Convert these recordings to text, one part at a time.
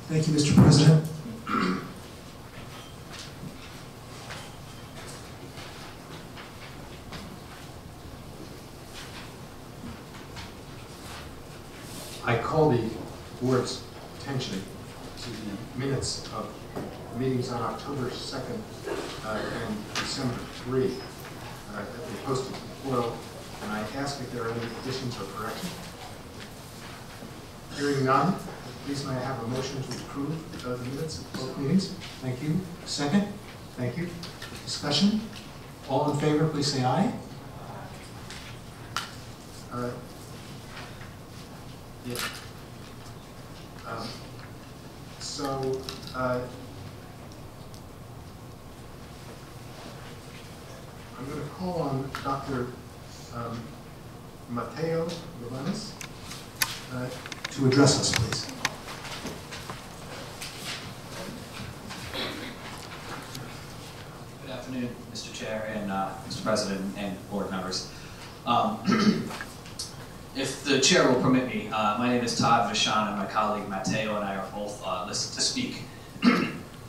Thank you, Mr. President. I call the board's attention to the minutes of meetings on October 2nd and December 3 that they posted to the portal, and I ask if there are any additions or corrections. Hearing none, please may I have a motion to approve the minutes of both meetings? Thank you. Second? Thank you. Discussion? All in favor, please say aye. Yeah. I'm going to call on Dr. Mateo Levanis to address us, please. Good afternoon, Mr. Chair and Mr. President and board members. If the chair will permit me, my name is Todd Vachon, and my colleague Mateo and I are both listed to speak.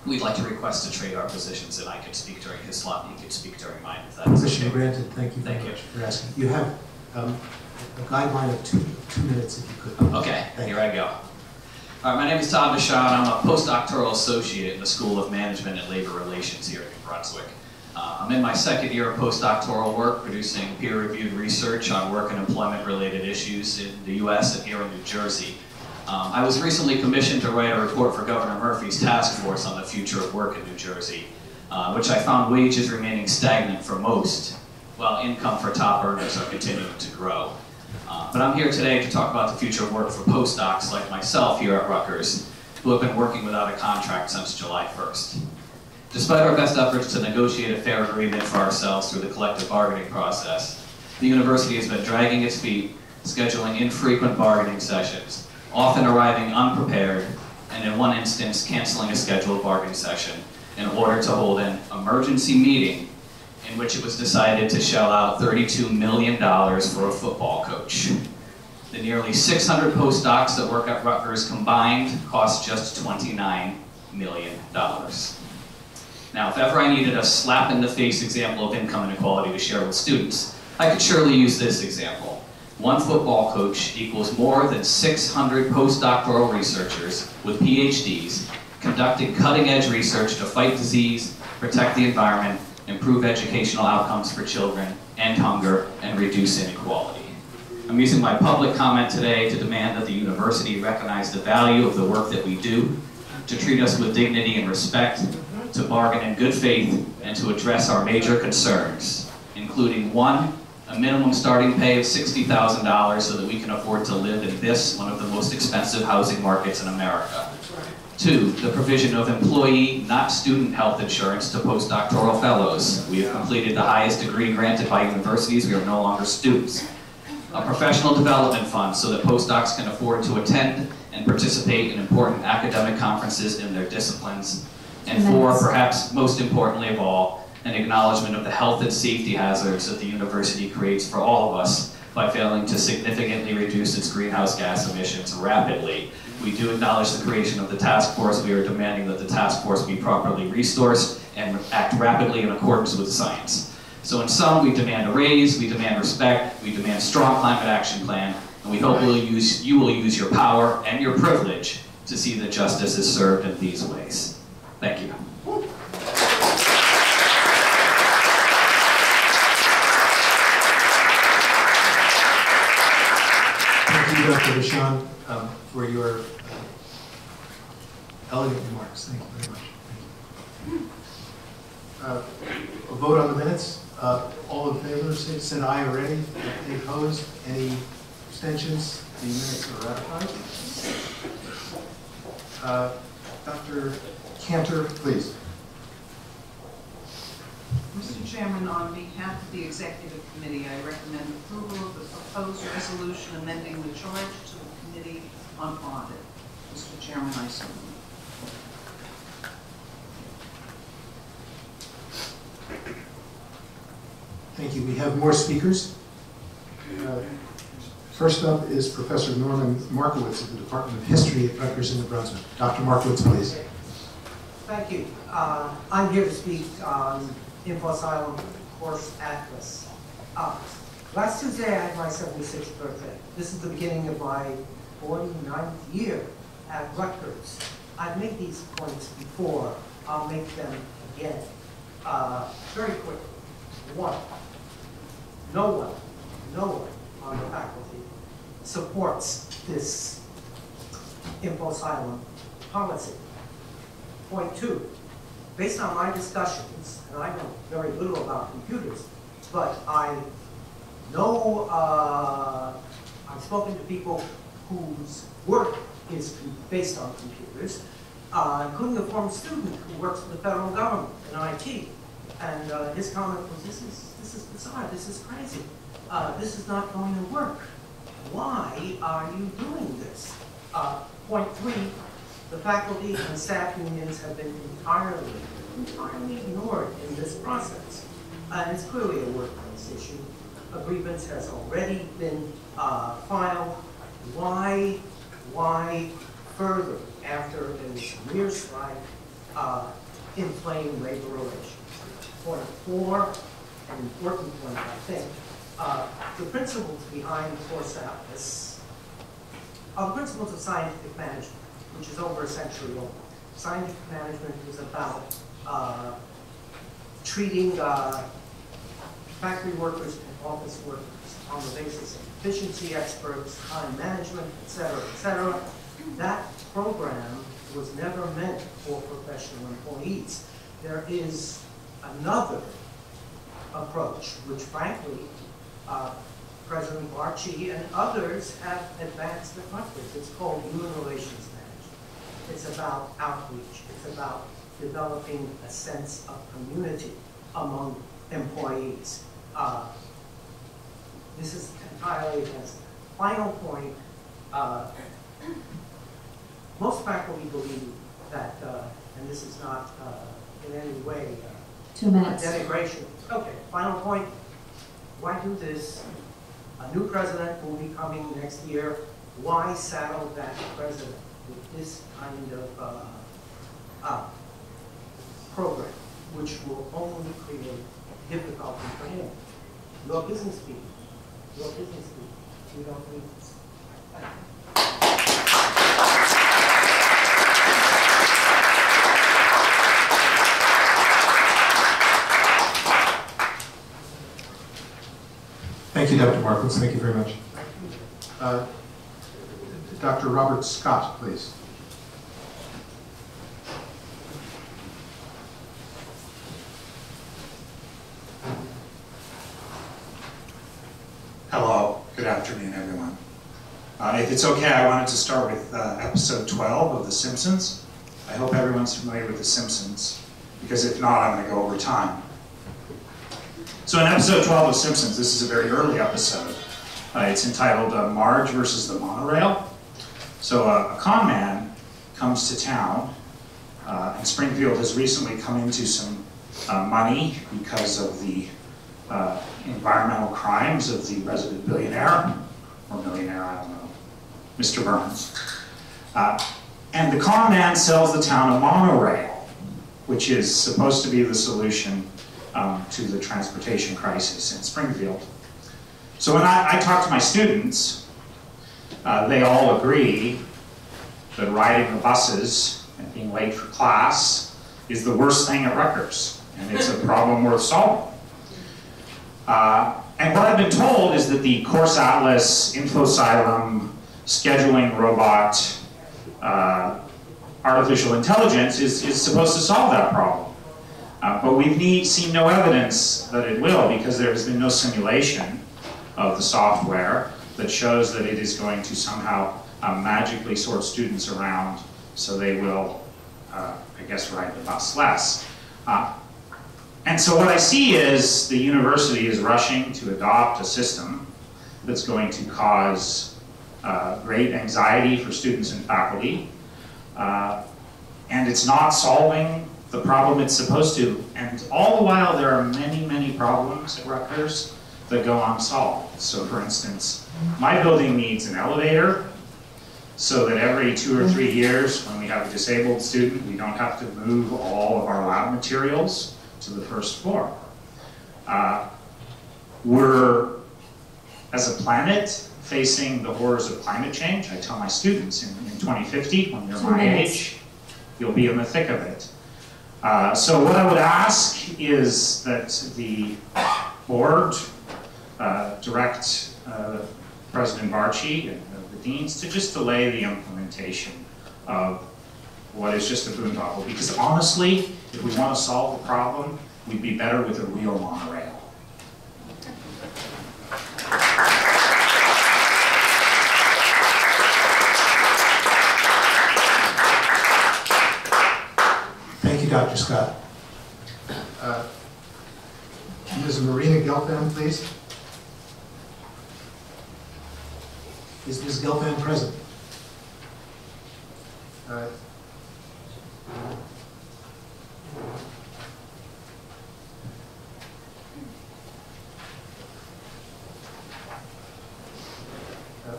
We'd like to request to trade our positions, and I could speak during his slot, and he could speak during mine, if that is Permission granted. Thank you very much for asking. You have a guideline of two minutes, if you could. Okay, here I go. All right, my name is Todd Vachon. I'm a postdoctoral associate in the School of Management and Labor Relations here in Brunswick. I'm in my second year of postdoctoral work, producing peer-reviewed research on work and employment-related issues in the U.S. and here in New Jersey. I was recently commissioned to write a report for Governor Murphy's task force on the future of work in New Jersey, which I found wages remaining stagnant for most, while income for top earners are continuing to grow. But I'm here today to talk about the future of work for postdocs like myself here at Rutgers, who have been working without a contract since July 1st. Despite our best efforts to negotiate a fair agreement for ourselves through the collective bargaining process, the university has been dragging its feet, scheduling infrequent bargaining sessions, often arriving unprepared, and in one instance canceling a scheduled bargaining session in order to hold an emergency meeting in which it was decided to shell out $32 million for a football coach. The nearly 600 postdocs that work at Rutgers combined cost just $29 million. Now, if ever I needed a slap-in-the-face example of income inequality to share with students, I could surely use this example. One football coach equals more than 600 postdoctoral researchers with PhDs conducting cutting-edge research to fight disease, protect the environment, improve educational outcomes for children, end hunger, and reduce inequality. I'm using my public comment today to demand that the university recognize the value of the work that we do, to treat us with dignity and respect, to bargain in good faith, and to address our major concerns, including 1, a minimum starting pay of $60,000 so that we can afford to live in this, one of the most expensive housing markets in America. 2, the provision of employee, not student health insurance to postdoctoral fellows. We have completed the highest degree granted by universities. We are no longer students. A professional development fund so that postdocs can afford to attend and participate in important academic conferences in their disciplines. And 4, perhaps most importantly of all, an acknowledgement of the health and safety hazards that the university creates for all of us by failing to significantly reduce its greenhouse gas emissions rapidly. We do acknowledge the creation of the task force. We are demanding that the task force be properly resourced and act rapidly in accordance with science. So in sum, we demand a raise, we demand respect, we demand strong climate action plan, and we hope you will use your power and your privilege to see that justice is served in these ways. Thank you. Thank you, Dr. Vachon, for your elegant remarks. Thank you very much. Thank you. A vote on the minutes. All in favor, said aye already. Any opposed? Any abstentions? The minutes are ratified. Dr. Cantor, please. Mr. Chairman, on behalf of the Executive Committee, I recommend approval of the proposed resolution amending the charge to the Committee on Audit. Mr. Chairman, I so move. Thank you. We have more speakers. First up is Professor Norman Markowitz of the Department of History at Rutgers in New Brunswick. Dr. Markowitz, please. Thank you. I'm here to speak on InfoAsylum Course Atlas. Last Tuesday, I had my 76th birthday. This is the beginning of my 49th year at Rutgers. I've made these points before. I'll make them again. Very quickly. One, no one on the faculty supports this InfoAsylum policy. Point two, based on my discussions, and I know very little about computers, but I know, I've spoken to people whose work is based on computers, including a former student who works for the federal government in IT. And his comment was, this is bizarre, this is crazy. This is not going to work. Why are you doing this? Point three, the faculty and staff unions have been entirely ignored in this process. And it's clearly a workplace issue. A grievance has already been filed. Why further, after a mere strike, inflame labor relations? Point four, an important point, I think, the principles behind the Course Atlas are the principles of scientific management, which is over a century old. Scientific management is about treating factory workers and office workers on the basis of efficiency experts, time management, et cetera, That program was never meant for professional employees. There is another approach, which frankly, President Barchi and others have advanced at Rutgers. It's called human relations management. It's about outreach. It's about developing a sense of community among employees. This is entirely against that. Final point, most faculty believe that, and this is not in any way 2 minutes. denigration. Okay, final point, why do this? A new president will be coming next year. Why saddle that president with this kind of program, which will only create difficulty for him? Your business people. Your business people. We don't need this. Thank you. Thank you, Dr. Markowitz. Thank you very much. Dr. Robert Scott, please. Hello, good afternoon, everyone. If it's okay, I wanted to start with episode 12 of The Simpsons. I hope everyone's familiar with The Simpsons, because if not, I'm going to go over time. So in episode 12 of Simpsons, this is a very early episode. It's entitled Marge versus the Monorail. So a con man comes to town, and Springfield has recently come into some money because of the environmental crimes of the resident billionaire, or millionaire, I don't know, Mr. Burns. And the con man sells the town a monorail, which is supposed to be the solution to the transportation crisis in Springfield. So when I talk to my students, they all agree that riding the buses and being late for class is the worst thing at Rutgers, and it's a problem worth solving. And what I've been told is that the Course Atlas, InfoAsylum, scheduling robot, artificial intelligence is supposed to solve that problem. But we've seen no evidence that it will, because there has been no simulation of the software that shows that it is going to somehow magically sort students around so they will, I guess, ride the bus less. And so what I see is the university is rushing to adopt a system that's going to cause great anxiety for students and faculty. And it's not solving the problem it's supposed to. And all the while, there are many, many problems at Rutgers that go unsolved. So for instance, my building needs an elevator so that every 2 or 3 years when we have a disabled student, we don't have to move all of our lab materials to the first floor. We're, as a planet, facing the horrors of climate change. I tell my students in 2050, when you're my age, you'll be in the thick of it. So what I would ask is that the board direct President Barchi and the deans to just delay the implementation of what is just a boondoggle. Because honestly, if we want to solve the problem, we'd be better with a real monorail. Thank you, Dr. Scott. Ms. Marina Gelfand, please. Is Ms. Gelfand present?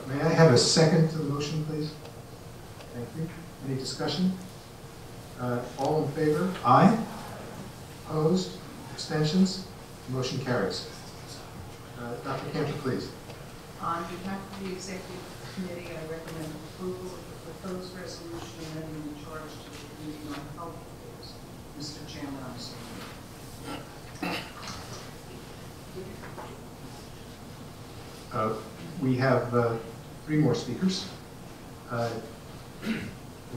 May I have a second to the motion, please? Thank you. Any discussion? All in favor? Aye. Opposed? Abstentions? Motion carries. Dr. Cantor, please. On behalf of the executive committee, I recommend approval of the proposed resolution amending the charge to the Committee on Health Affairs. Mr. Chairman, I'm sorry. We have 3 more speakers. We're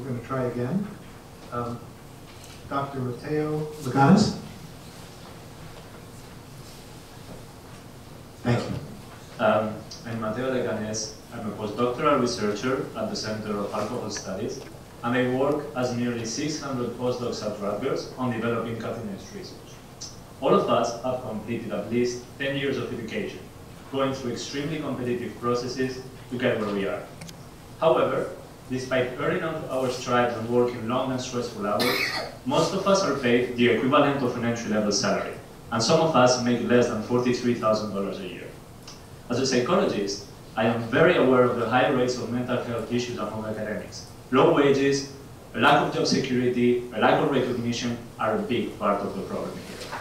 going to try again. Dr. Mateo Laganes? Thank you. I'm Mateo Leganes. I'm a postdoctoral researcher at the Center of Alcohol Studies, and I work as nearly 600 postdocs at Rutgers on developing cutting-edge research. All of us have completed at least 10 years of education, going through extremely competitive processes to get where we are. However, despite earning our stripes and working long and stressful hours, most of us are paid the equivalent of an entry-level salary, and some of us make less than $43,000 a year. As a psychologist, I am very aware of the high rates of mental health issues among academics. Low wages, a lack of job security, a lack of recognition are a big part of the problem here.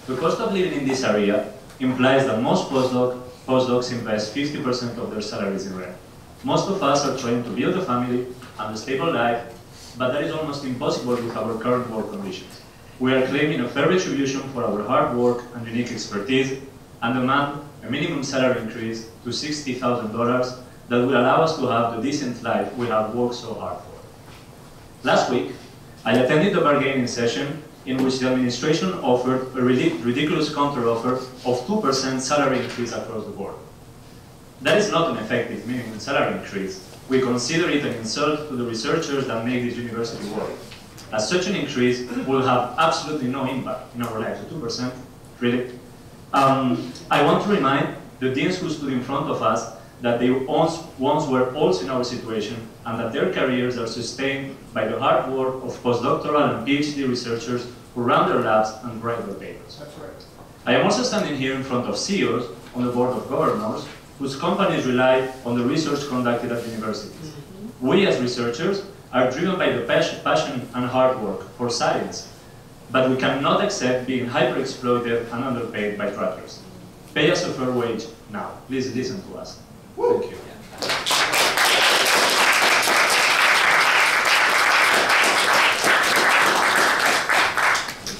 The cost of living in this area implies that most postdocs invest 50% of their salaries in rent. Most of us are trying to build a family and a stable life, but that is almost impossible with our current work conditions. We are claiming a fair retribution for our hard work and unique expertise, and demand a minimum salary increase to $60,000 that will allow us to have the decent life we have worked so hard for. Last week, I attended a bargaining session in which the administration offered a ridiculous counteroffer of 2% salary increase across the board. That is not an effective minimum salary increase. We consider it an insult to the researchers that make this university work, as such an increase will have absolutely no impact in our lives. 2%, really? I want to remind the deans who stood in front of us that they once were also in our situation, and that their careers are sustained by the hard work of postdoctoral and PhD researchers who run their labs and write their papers. That's right. I am also standing here in front of CEOs on the board of governors whose companies rely on the research conducted at universities. We as researchers are driven by the passion and hard work for science, but we cannot accept being hyper-exploited and underpaid by trackers. Pay us a fair wage now. Please listen to us. Thank you.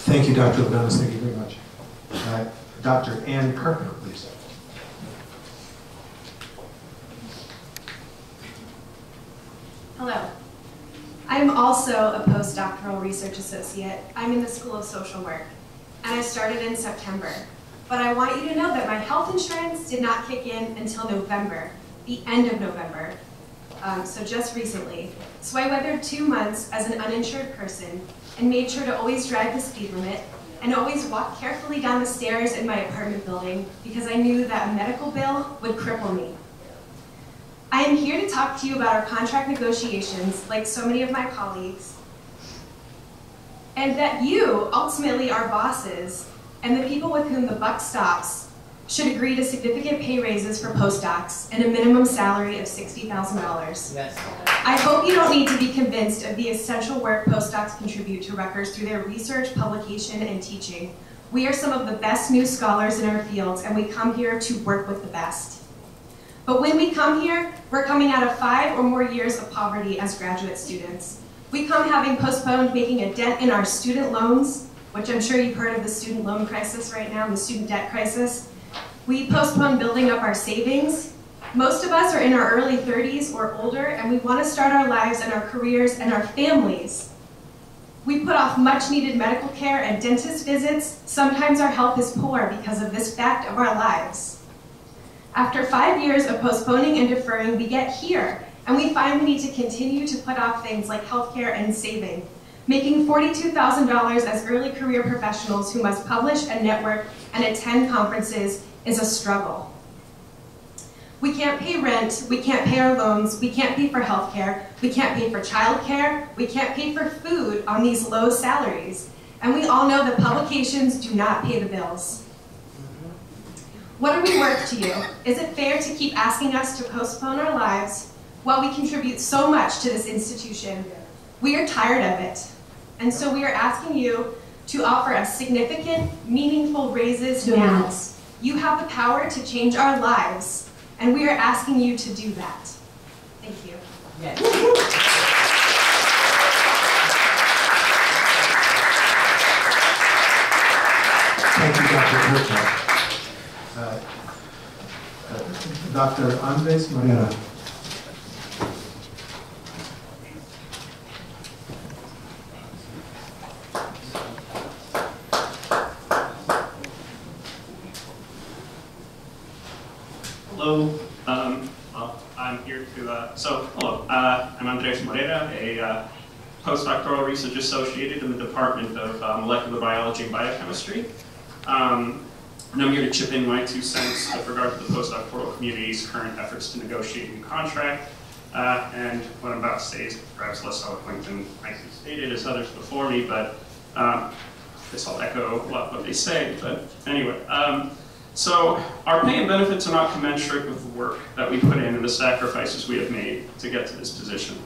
Thank you, Dr. Laganes. Thank you very much. Dr. Ann Kirkner, please. Hello. I'm also a postdoctoral research associate. I'm in the School of Social Work, and I started in September. But I want you to know that my health insurance did not kick in until November, the end of November, so just recently. So I weathered 2 months as an uninsured person and made sure to always drive the speed limit and always walk carefully down the stairs in my apartment building because I knew that a medical bill would cripple me. I am here to talk to you about our contract negotiations, like so many of my colleagues, and that you ultimately are bosses and the people with whom the buck stops should agree to significant pay raises for postdocs and a minimum salary of $60,000. Yes. I hope you don't need to be convinced of the essential work postdocs contribute to Rutgers through their research, publication, and teaching. We are some of the best new scholars in our fields, and we come here to work with the best. But when we come here, we're coming out of 5 or more years of poverty as graduate students. We come having postponed making a dent in our student loans, which I'm sure you've heard of the student loan crisis right now, the student debt crisis. We postponed building up our savings. Most of us are in our early 30s or older, and we want to start our lives and our careers and our families. We put off much needed medical care and dentist visits. Sometimes our health is poor because of this fact of our lives. After 5 years of postponing and deferring, we get here, and we find we need to continue to put off things like healthcare and saving. Making $42,000 as early career professionals who must publish and network and attend conferences is a struggle. We can't pay rent, we can't pay our loans, we can't pay for healthcare, we can't pay for childcare, we can't pay for food on these low salaries. And we all know that publications do not pay the bills. What are we worth to you? Is it fair to keep asking us to postpone our lives while we contribute so much to this institution? We are tired of it. And so we are asking you to offer us significant, meaningful raises now. You have the power to change our lives, and we are asking you to do that. Thank you. Yes. Thank you, Dr. Kirchhoff. Dr. Andres Morera. Hello, I'm here to, hello, I'm Andres Morera, a postdoctoral research associate in the Department of Molecular Biology and Biochemistry. And I'm here to chip in my 2 cents with regard to the postdoctoral community's current efforts to negotiate a new contract. And what I'm about to say is perhaps less eloquent than nicely stated as others before me, but I guess I'll echo a lot of what they say. But anyway, so our pay and benefits are not commensurate with the work that we put in and the sacrifices we have made to get to this position.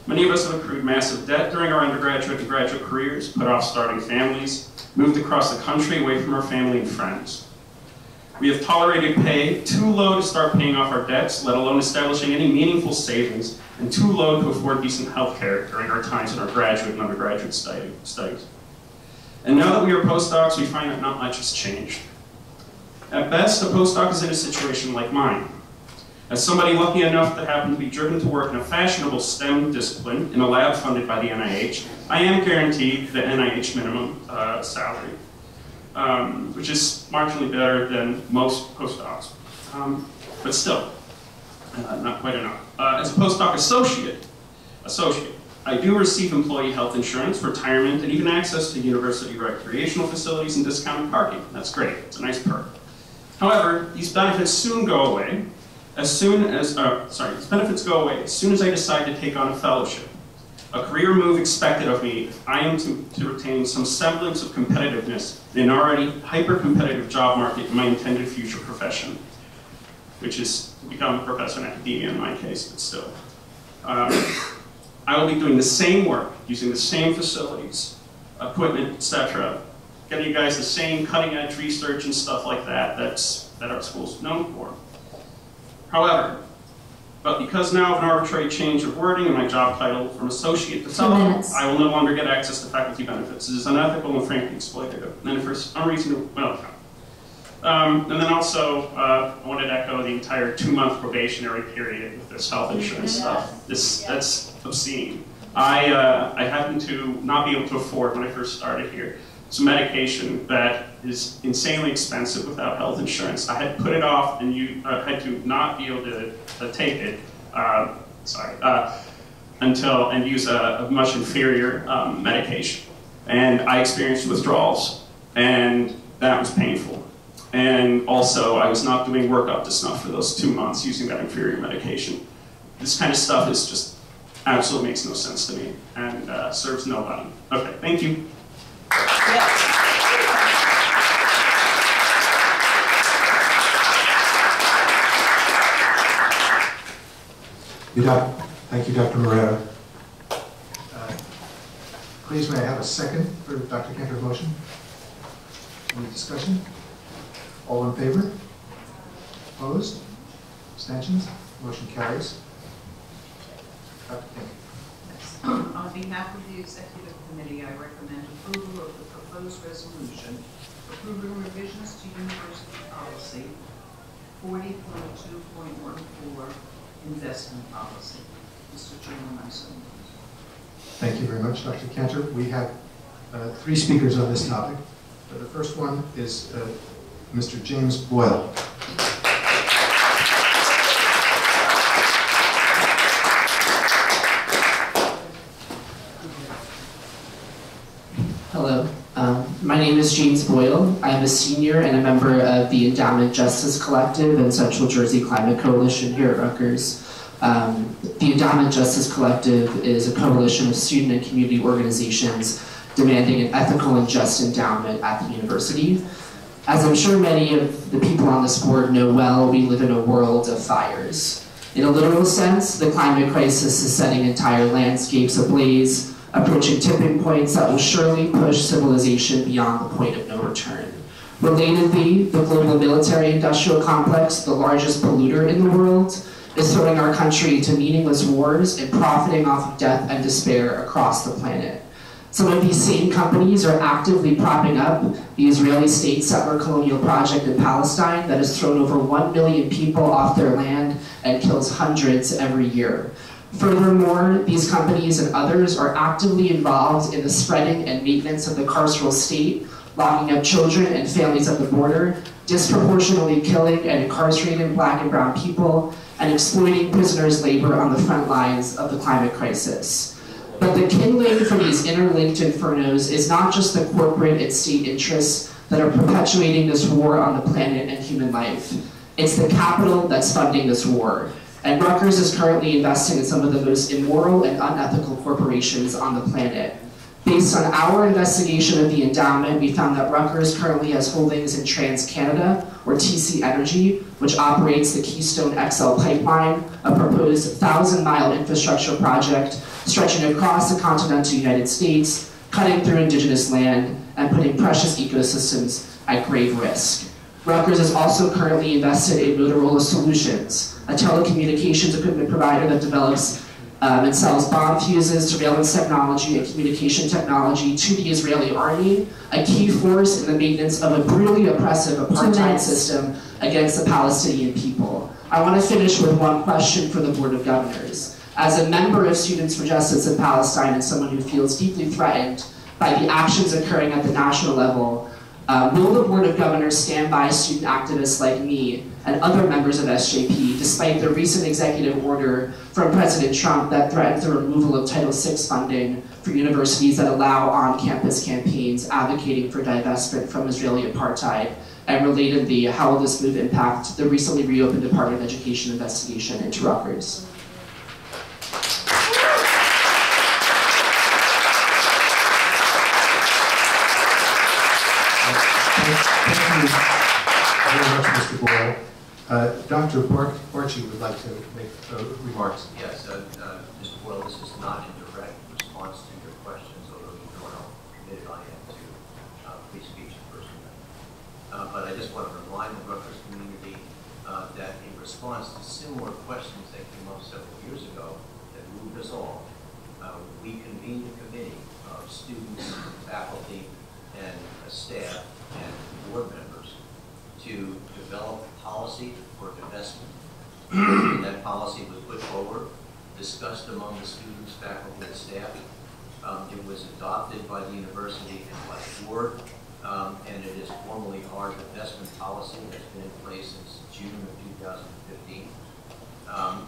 Many of us have accrued massive debt during our undergraduate and graduate careers, put off starting families, moved across the country away from our family and friends. We have tolerated pay too low to start paying off our debts, let alone establishing any meaningful savings, and too low to afford decent health care during our times in our graduate and undergraduate studies. And now that we are postdocs, we find that not much has changed. At best, a postdoc is in a situation like mine. As somebody lucky enough to happen to be driven to work in a fashionable STEM discipline in a lab funded by the NIH, I am guaranteed the NIH minimum salary, which is marginally better than most postdocs, but still, not quite enough. As a postdoc associate, I do receive employee health insurance, retirement, and even access to university recreational facilities and discounted parking. That's great, it's a nice perk. However, these benefits soon go away as these benefits go away as soon as I decide to take on a fellowship. A career move expected of me if I am to retain some semblance of competitiveness in an already hyper-competitive job market in my intended future profession, which is to become a professor in academia in my case, but still. I will be doing the same work, using the same facilities, equipment, etc., getting you guys the same cutting-edge research and stuff like that that our school's known for. However, but because now of an arbitrary change of wording in my job title from associate to fellow, I will no longer get access to faculty benefits. This is unethical and frankly exploitative. And for some reason, well, and then also, I wanted to echo the entire 2-month probationary period with this health insurance stuff. That's obscene. I happened to not be able to afford, when I first started here, some medication that is insanely expensive without health insurance. I had put it off and had to not be able to take it, and use a much inferior medication. And I experienced withdrawals, and that was painful. And also, I was not doing work up to snuff for those 2 months using that inferior medication. This kind of stuff is just absolutely makes no sense to me and serves nobody. Okay, thank you. Thank you, Dr. Morera. Please, may I have a second for Dr. Cantor's motion? Any discussion? All in favor? Opposed? Abstentions? Motion carries. Dr. Cantor. On behalf of the Executive Committee, I recommend approval of the proposed resolution approving revisions to University Policy 40.2.14, Investment Policy. Mr. Chairman, I so move. Thank you very much, Dr. Cantor. We have 3 speakers on this topic. The first one is Mr. James Boyle. Hello, my name is James Boyle. I am a senior and a member of the Endowment Justice Collective and Central Jersey Climate Coalition here at Rutgers. The Endowment Justice Collective is a coalition of student and community organizations demanding an ethical and just endowment at the university. As I'm sure many of the people on this board know well, we live in a world of fires. In a literal sense, the climate crisis is setting entire landscapes ablaze, approaching tipping points that will surely push civilization beyond the point of no return. Relatedly, the global military-industrial complex, the largest polluter in the world, is throwing our country into meaningless wars and profiting off of death and despair across the planet. Some of these same companies are actively propping up the Israeli state settler colonial project in Palestine that has thrown over 1 million people off their land and kills hundreds every year. Furthermore, these companies and others are actively involved in the spreading and maintenance of the carceral state, locking up children and families at the border, disproportionately killing and incarcerating Black and brown people, and exploiting prisoners' labor on the front lines of the climate crisis. But the kindling from these interlinked infernos is not just the corporate and state interests that are perpetuating this war on the planet and human life. It's the capital that's funding this war. And Rutgers is currently investing in some of the most immoral and unethical corporations on the planet. Based on our investigation of the endowment, we found that Rutgers currently has holdings in TransCanada, or TC Energy, which operates the Keystone XL pipeline, a proposed 1,000-mile infrastructure project stretching across the continental United States, cutting through indigenous land, and putting precious ecosystems at grave risk. Rutgers is also currently invested in Motorola Solutions, a telecommunications equipment provider that develops and sells bomb fuses, surveillance technology, and communication technology to the Israeli army, a key force in the maintenance of a brutally oppressive apartheid system against the Palestinian people. I want to finish with one question for the Board of Governors. As a member of Students for Justice in Palestine and someone who feels deeply threatened by the actions occurring at the national level, will the Board of Governors stand by student activists like me and other members of SJP, despite the recent executive order from President Trump that threatens the removal of Title VI funding for universities that allow on-campus campaigns advocating for divestment from Israeli apartheid? And relatedly, how will this move impact the recently reopened Department of Education investigation into Rutgers? Thank you very much, Mr. Boyle. Dr. Barchi would like to make remarks. Yes, Mr. Boyle, this is not in direct response to your questions, although you know how committed I am to free speech and First Amendment. But I just want to remind the Rutgers community that in response to similar questions that came up several years ago that moved us all, we convened a committee of students, faculty, and staff and board members to develop policy for divestment. That policy was put forward, discussed among the students, faculty, and staff. It was adopted by the university and by the board, and it is formally our divestment policy that's been in place since June of 2015.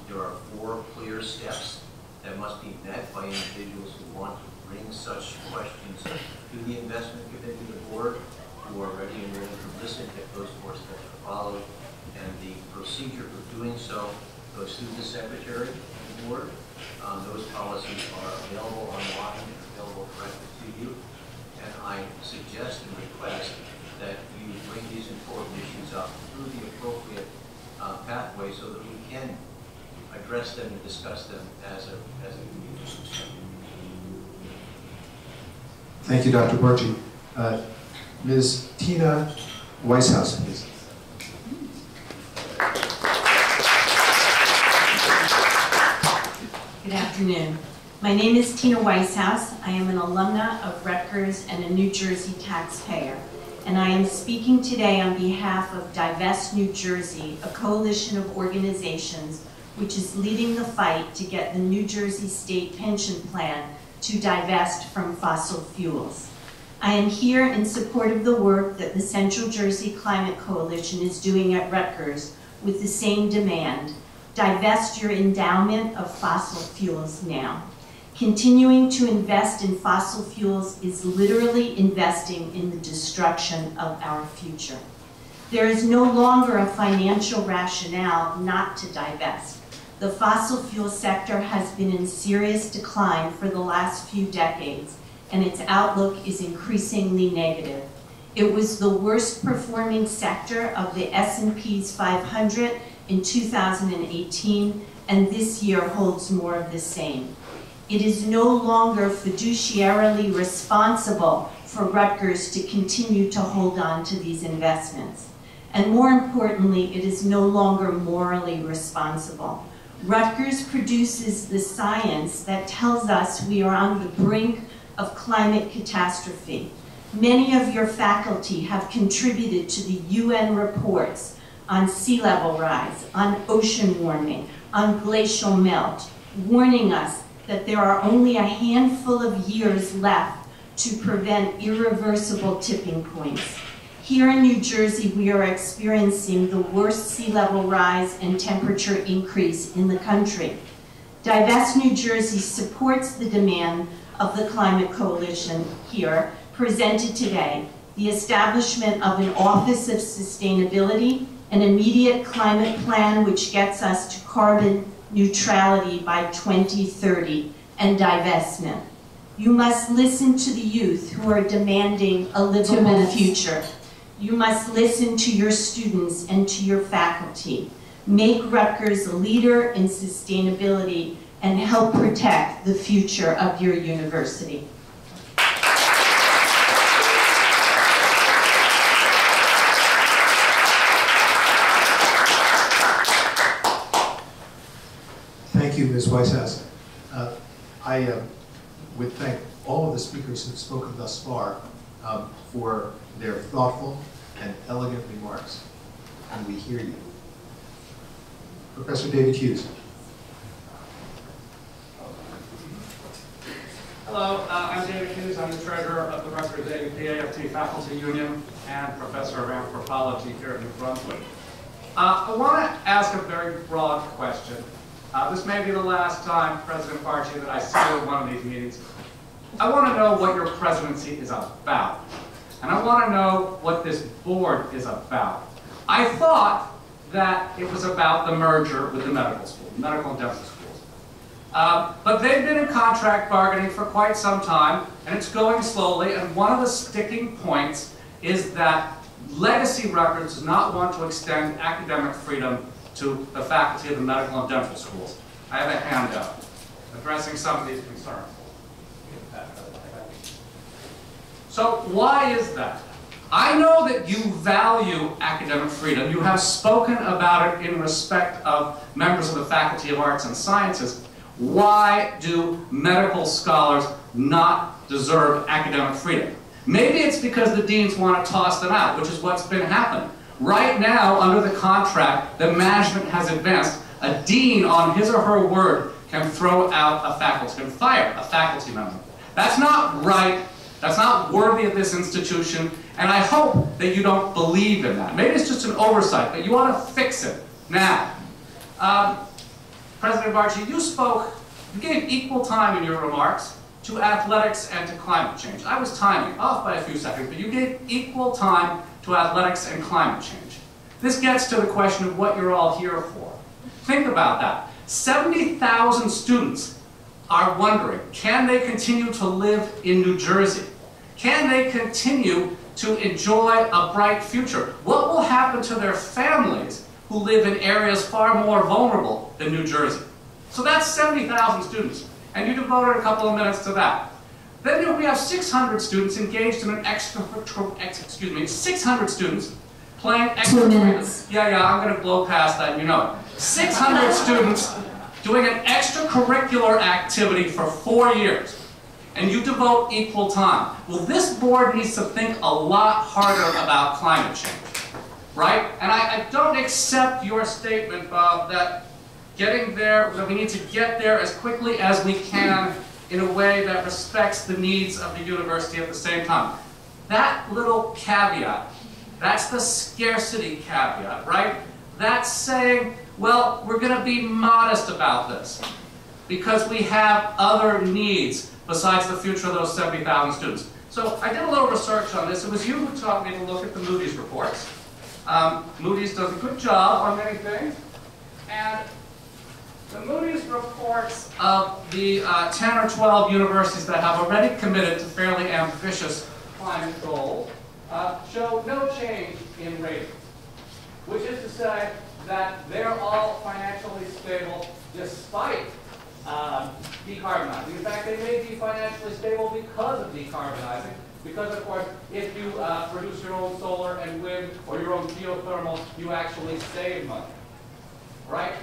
There are 4 clear steps that must be met by individuals who want to bring such questions to the investment committee of the board, who are ready and willing to listen if those 4 steps are followed. And the procedure for doing so goes through the secretary of the board. Those policies are available online and available directly to you. And I suggest and request that you bring these important issues up through the appropriate pathway so that we can address them and discuss Thank you, Dr. Borchi. Ms. Tina Weishaus, please. Good afternoon. My name is Tina Weishaus. I am an alumna of Rutgers and a New Jersey taxpayer. And I am speaking today on behalf of Divest New Jersey, a coalition of organizations which is leading the fight to get the New Jersey State Pension Plan to divest from fossil fuels. I am here in support of the work that the Central Jersey Climate Coalition is doing at Rutgers with the same demand: divest your endowment of fossil fuels now. Continuing to invest in fossil fuels is literally investing in the destruction of our future. There is no longer a financial rationale not to divest. The fossil fuel sector has been in serious decline for the last few decades, and its outlook is increasingly negative. It was the worst performing sector of the S&P's 500 in 2018, and this year holds more of the same. It is no longer fiduciarily responsible for Rutgers to continue to hold on to these investments. And more importantly, it is no longer morally responsible. Rutgers produces the science that tells us we are on the brink of climate catastrophe. Many of your faculty have contributed to the UN reports on sea level rise, on ocean warming, on glacial melt, warning us that there are only a handful of years left to prevent irreversible tipping points. Here in New Jersey, we are experiencing the worst sea level rise and temperature increase in the country. Divest New Jersey supports the demand of the Climate Coalition here, presented today, the establishment of an Office of Sustainability, an immediate climate plan which gets us to carbon neutrality by 2030, and divestment. You must listen to the youth who are demanding a livable future. You must listen to your students and to your faculty. Make Rutgers a leader in sustainability and help protect the future of your university. Thank you, Ms. Weishaus. I would thank all of the speakers who have spoken thus far for their thoughtful and elegant remarks, and we hear you. Professor David Hughes. Hello, I'm David Hughes. I'm the treasurer of the Rutgers AFT Faculty Union and professor of anthropology here in New Brunswick. I want to ask a very broad question. This may be the last time, President Barchi, that I see you at one of these meetings. I want to know what your presidency is about. And I want to know what this board is about. I thought that it was about the merger with the medical school, medical and dental schools. But they've been in contract bargaining for quite some time, and it's going slowly, and one of the sticking points is that Legacy Rutgers does not want to extend academic freedom to the faculty of the medical and dental schools. I have a handout addressing some of these concerns. So why is that? I know that you value academic freedom. You have spoken about it in respect of members of the Faculty of Arts and Sciences. Why do medical scholars not deserve academic freedom? Maybe it's because the deans want to toss them out, which is what's been happening. Right now, under the contract that management has advanced, a dean on his or her word can throw out a faculty, can fire a faculty member. That's not right. That's not worthy of this institution, and I hope that you don't believe in that. Maybe it's just an oversight, but you ought to fix it now. President Barchi, you gave equal time in your remarks to athletics and to climate change. I was timing off by a few seconds, but you gave equal time to athletics and climate change. This gets to the question of what you're all here for. Think about that. 70,000 students are wondering, can they continue to live in New Jersey? Can they continue to enjoy a bright future? What will happen to their families who live in areas far more vulnerable than New Jersey? So that's 70,000 students, and you devoted a couple of minutes to that. Then we have 600 students engaged in an 600 students playing extra. 2 minutes. Yeah, I'm going to blow past that, you know. 600 students doing an extracurricular activity for 4 years. And you devote equal time. Well, this board needs to think a lot harder about climate change, right? And I don't accept your statement, Bob, that getting there, that we need to get there as quickly as we can in a way that respects the needs of the university at the same time. That little caveat, that's the scarcity caveat, right? That's saying, well, we're going to be modest about this because we have other needs besides the future of those 70,000 students. So I did a little research on this. It was you who taught me to look at the Moody's reports. Moody's does a good job on many things. And the Moody's reports of the 10 or 12 universities that have already committed to fairly ambitious climate goals show no change in ratings, which is to say that they're all financially stable despite decarbonizing. In fact, they may be financially stable because of decarbonizing, because, of course, if you produce your own solar and wind or your own geothermal, you actually save money, right?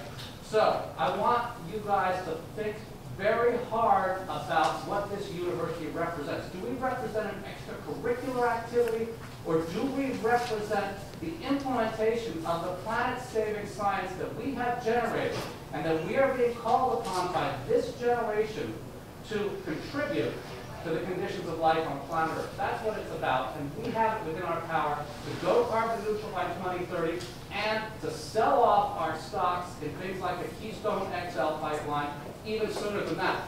So I want you guys to think very hard about what this university represents. Do we represent an extracurricular activity, or do we represent the implementation of the planet-saving science that we have generated and that we are being called upon by this generation to contribute to the conditions of life on planet Earth? That's what it's about, and we have it within our power to go carbon neutral by 2030 and to sell off our stocks in things like the Keystone XL pipeline even sooner than that.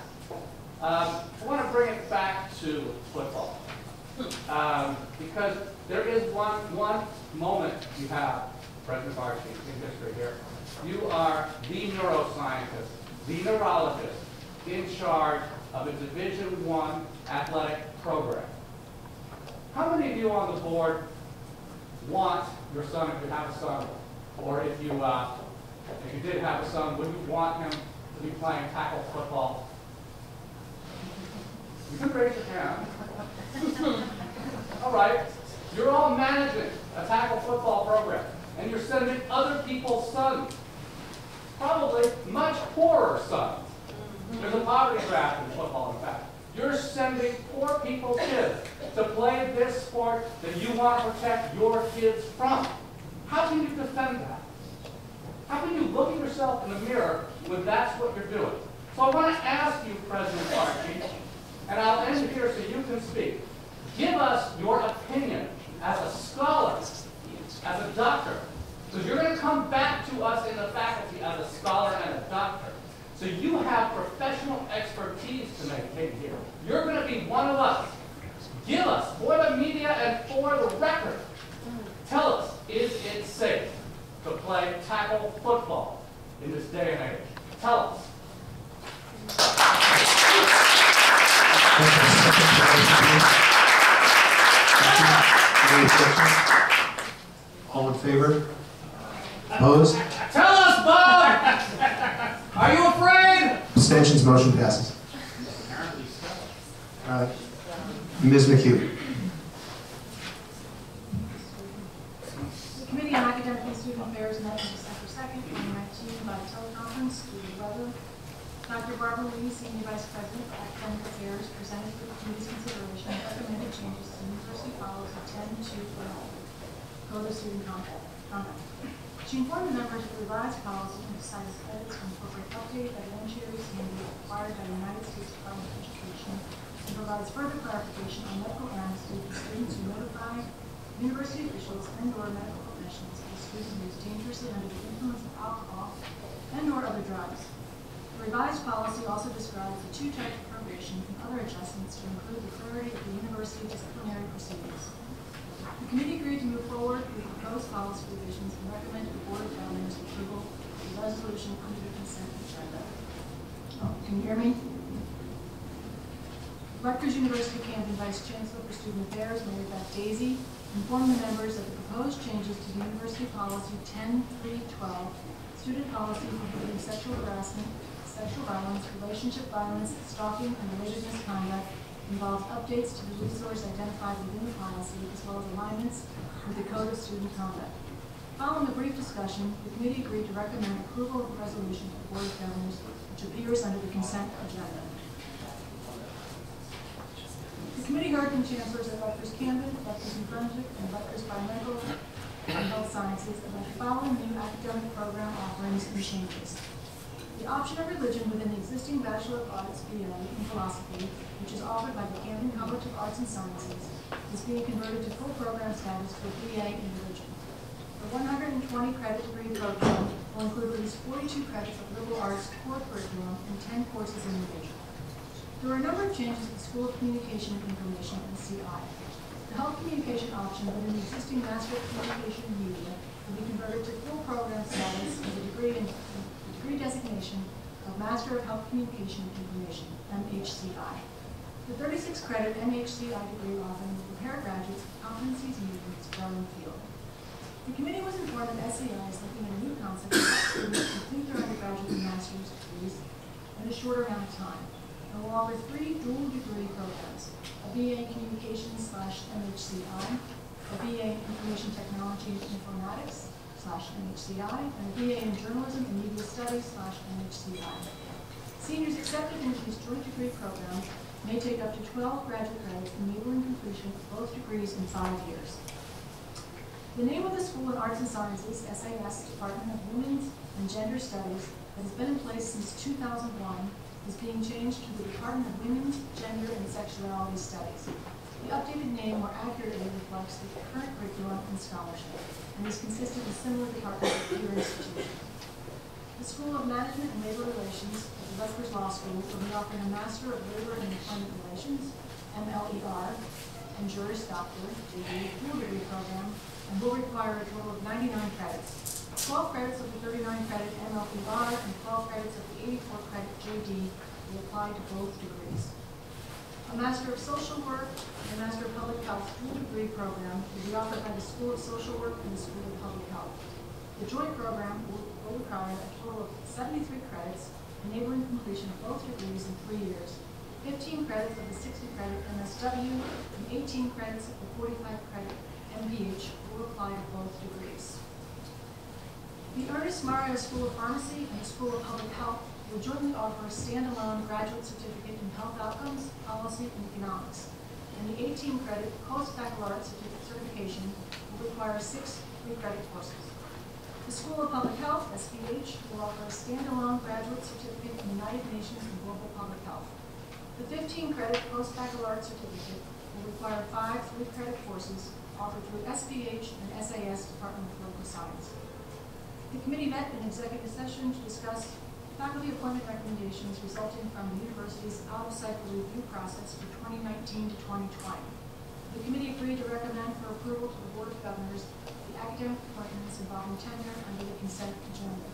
I want to bring it back to football because there is one moment you have, President Archie, in history here. You are the neuroscientist, the neurologist in charge of a Division I athletic program. How many of you on the board want your son, if you have a son, or if you did have a son, would you want him to be playing tackle football? You can raise your hand. All right. You're all managing a tackle football program, and you're sending other people's sons, probably much poorer sons. There's a poverty graph in football, in fact. You're sending poor people's kids to play this sport that you want to protect your kids from. How can you defend that? How can you look at yourself in the mirror when that's what you're doing? So I want to ask you, President Archie, and I'll end here so you can speak. Give us your opinion as a scholar, as a doctor. So you're going to come back to us in the faculty as a scholar and a doctor. So you have professional expertise to maintain here. You're going to be one of us. Give us, for the media and for the record, tell us, is it safe to play tackle football in this day and age? Tell us. All in favor? Opposed? Tell us, Bob! Are you afraid? Abstentions, motion passes. Ms. McHugh. The Committee on Academic and Student Affairs met on December 2nd, 2019 by teleconference due to weather. Dr. Barbara Lee, Senior Vice President of Academic Affairs, presented for the Committee's consideration recommended changes to University Policy 10.2.12, Code of Student Conduct. She informed the members of the revised policy emphasizes edits to incorporate updated evidentiary standards required by the United States Department of Education and provides further clarification on medical amnesty for students who notify university officials and/or medical professionals of a student who is dangerously under the influence of alcohol and/or other drugs. The revised policy also describes the two types of probation and other adjustments to include the clarity of the university disciplinary proceedings. The committee agreed to move forward with proposed policy revisions and recommended the Board of Governors approval of the resolution under the consent agenda. Oh, can you hear me? Rutgers University Camden Vice Chancellor for Student Affairs, Mary Beth Daisy, informed the members that the proposed changes to the University Policy 10.3.12, student policy prohibiting sexual harassment, sexual violence, relationship violence, stalking, and related misconduct, involves updates to the resource identified within the policy, as well as alignments with the Code of Student Conduct. Following a brief discussion, the committee agreed to recommend approval of the resolution to the Board of Governors, which appears under the consent agenda. The committee heard from chancellors at Rutgers Camden, Rutgers New Brunswick, and Rutgers Biomedical and Health Sciences about the following new academic program offerings and changes. The option of religion within the existing Bachelor of Arts BA in Philosophy, which is offered by the Camden College of Arts and Sciences, is being converted to full program status for BA in religion. The 120 credit degree program will include at least 42 credits of liberal arts core curriculum and 10 courses in religion. There are a number of changes to the School of Communication and Information and CI. The health communication option within the existing Master of Communication and Media will be converted to full program status with a degree designation of Master of Health Communication and Information, MHCI. The 36 credit MHCI degree offering will prepare graduates with competencies needed in its growing field. The committee was informed that SEI is looking at a new concept to help students complete their undergraduate and master's degrees in a shorter amount of time. It will offer 3 dual degree programs, a BA in Communications/MHCI, a BA in Information Technology and Informatics/MHCI, and a BA in Journalism and Media Studies/MHCI. Seniors accepted into these joint degree programs may take up to 12 graduate credits, enabling completion of both degrees in 5 years. The name of the School of Arts and Sciences, SAS, Department of Women's and Gender Studies, that has been in place since 2001, is being changed to the Department of Women's, Gender, and Sexuality Studies. The updated name more accurately reflects the current curriculum and scholarship, and is consistent with similar departments of peer institutions. The School of Management and Labor Relations at the Rutgers Law School will be offering a Master of Labor and Employment Relations, MLER, and Juris Doctor, JD, dual degree program, and will require a total of 99 credits. 12 credits of the 39 credit MLER and 12 credits of the 84 credit JD will apply to both degrees. A Master of Social Work and a Master of Public Health dual degree program will be offered by the School of Social Work and the School of Public Health. The joint program will require a total of 73 credits, enabling completion of both degrees in 3 years. 15 credits of the 60 credit MSW and 18 credits of the 45 credit MPH will apply to both degrees. The Ernest Mario School of Pharmacy and the School of Public Health will jointly offer a standalone graduate certificate in health outcomes, policy, and economics. And the 18 credit post-baccalaureate certification will require 6 3-credit courses. The School of Public Health, SPH, will offer a standalone graduate certificate in United Nations and Global Public Health. The 15 credit post-baccalaureate certificate will require 5 3-credit courses offered through SPH and SAS Department of Political Science. The committee met in executive session to discuss faculty appointment recommendations resulting from the university's out-of-cycle review process for 2019 to 2020. The committee agreed to recommend for approval to the Board of Governors the academic appointments involving tenure under the consent agenda.